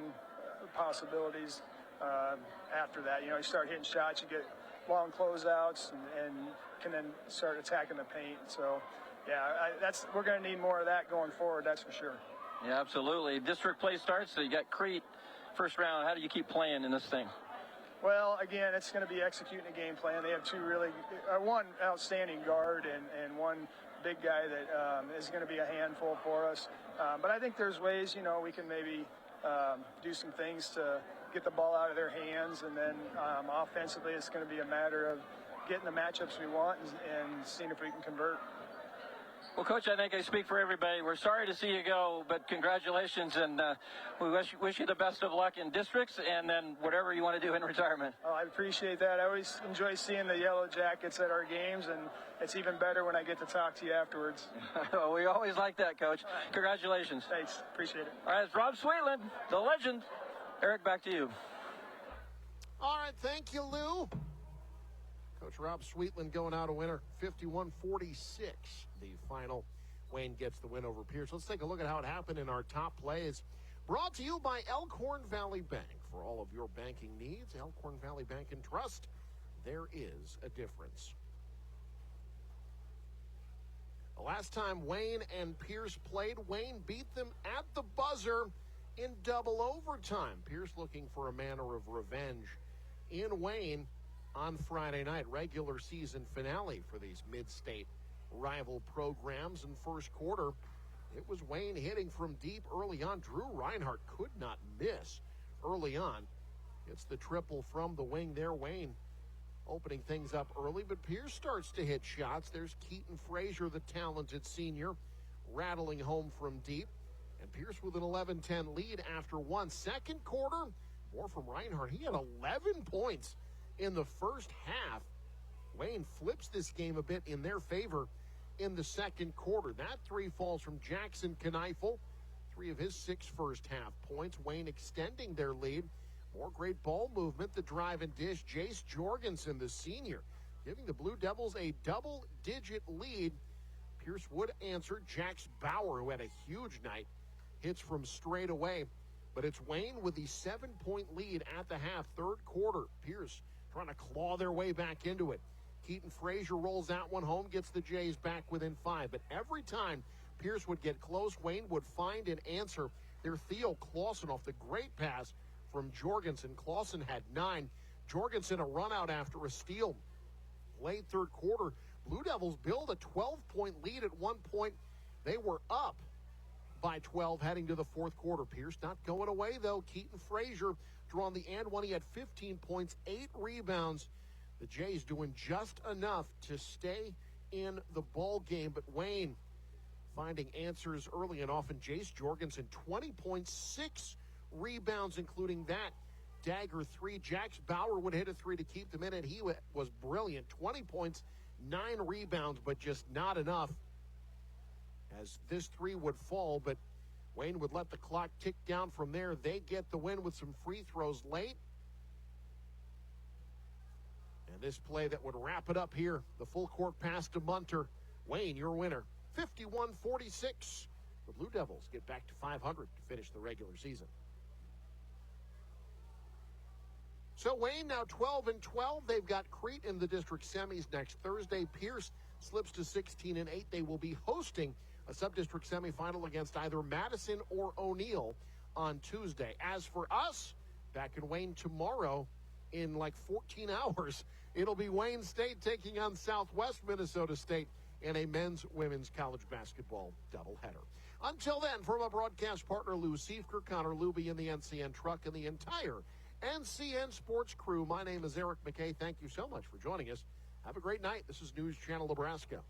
possibilities after that. You start hitting shots, you get long closeouts, and can then start attacking the paint. So, we're going to need more of that going forward, that's for sure. Yeah, absolutely. District play starts, so you got Crete first round. How do you keep playing in this thing? Well, again, it's going to be executing a game plan. They have one outstanding guard and one big guy that is going to be a handful for us. But I think there's ways, we can maybe do some things to get the ball out of their hands. And then offensively, it's going to be a matter of getting the matchups we want and seeing if we can convert. Well, Coach, I think I speak for everybody. We're sorry to see you go, but congratulations, and we wish you the best of luck in districts and then whatever you want to do in retirement. Oh, I appreciate that. I always enjoy seeing the Yellow Jackets at our games, and it's even better when I get to talk to you afterwards. We always like that, Coach. Right. Congratulations. Thanks. Appreciate it. All right, it's Rob Sweetland, the legend. Eric, back to you. All right, thank you, Lou. Coach Rob Sweetland going out a winner, 51-46. The final. Wayne gets the win over Pierce. Let's take a look at how it happened in our top plays. Brought to you by Elkhorn Valley Bank. For all of your banking needs, Elkhorn Valley Bank and Trust, there is a difference. The last time Wayne and Pierce played, Wayne beat them at the buzzer in double overtime. Pierce looking for a manner of revenge in Wayne on Friday night. Regular season finale for these mid-state rival programs. In first quarter, it was Wayne hitting from deep early on. Drew Reinhardt could not miss early on. It's the triple from the wing there. Wayne opening things up early, but Pierce starts to hit shots. There's Keaton Frazier, the talented senior, rattling home from deep. And Pierce with an 11-10 lead after one. Second quarter, more from Reinhardt. He had 11 points in the first half. Wayne flips this game a bit in their favor in the second quarter. That three falls from Jackson Kneifel. 3 of his 6 first half points. Wayne extending their lead. More great ball movement. The drive and dish. Jace Jorgensen, the senior, giving the Blue Devils a double-digit lead. Pierce would answer. Jax Bauer, who had a huge night, hits from straight away. But it's Wayne with the 7-point lead at the half. Third quarter, Pierce trying to claw their way back into it. Keaton Frazier rolls that one home, gets the Jays back within 5. But every time Pierce would get close, Wayne would find an answer. Their Theo Clausen off the great pass from Jorgensen. Clausen had 9. Jorgensen a run out after a steal. Late third quarter, Blue Devils build a 12-point lead at one point. They were up by 12 heading to the fourth quarter. Pierce not going away, though. Keaton Frazier drawing the and one. He had 15 points, 8 rebounds. The Jays doing just enough to stay in the ball game, but Wayne finding answers early and often. Jace Jorgensen, 20.6 rebounds, including that dagger 3. Jax Bauer would hit a 3 to keep them in it. He was brilliant. 20 points, 9 rebounds, but just not enough as this 3 would fall. But Wayne would let the clock tick down from there. They get the win with some free throws late. And this play that would wrap it up here, the full court pass to Munter. Wayne, your winner, 51-46. The Blue Devils get back to 500 to finish the regular season. So Wayne now 12-12. They've got Crete in the district semis next Thursday. Pierce slips to 16-8. They will be hosting a sub-district semifinal against either Madison or O'Neill on Tuesday. As for us, back in Wayne tomorrow in like 14 hours, it'll be Wayne State taking on Southwest Minnesota State in a men's-women's college basketball doubleheader. Until then, from our broadcast partner Lou Siefker, Connor Luby in the NCN truck, and the entire NCN Sports crew, my name is Eric McKay. Thank you so much for joining us. Have a great night. This is News Channel Nebraska.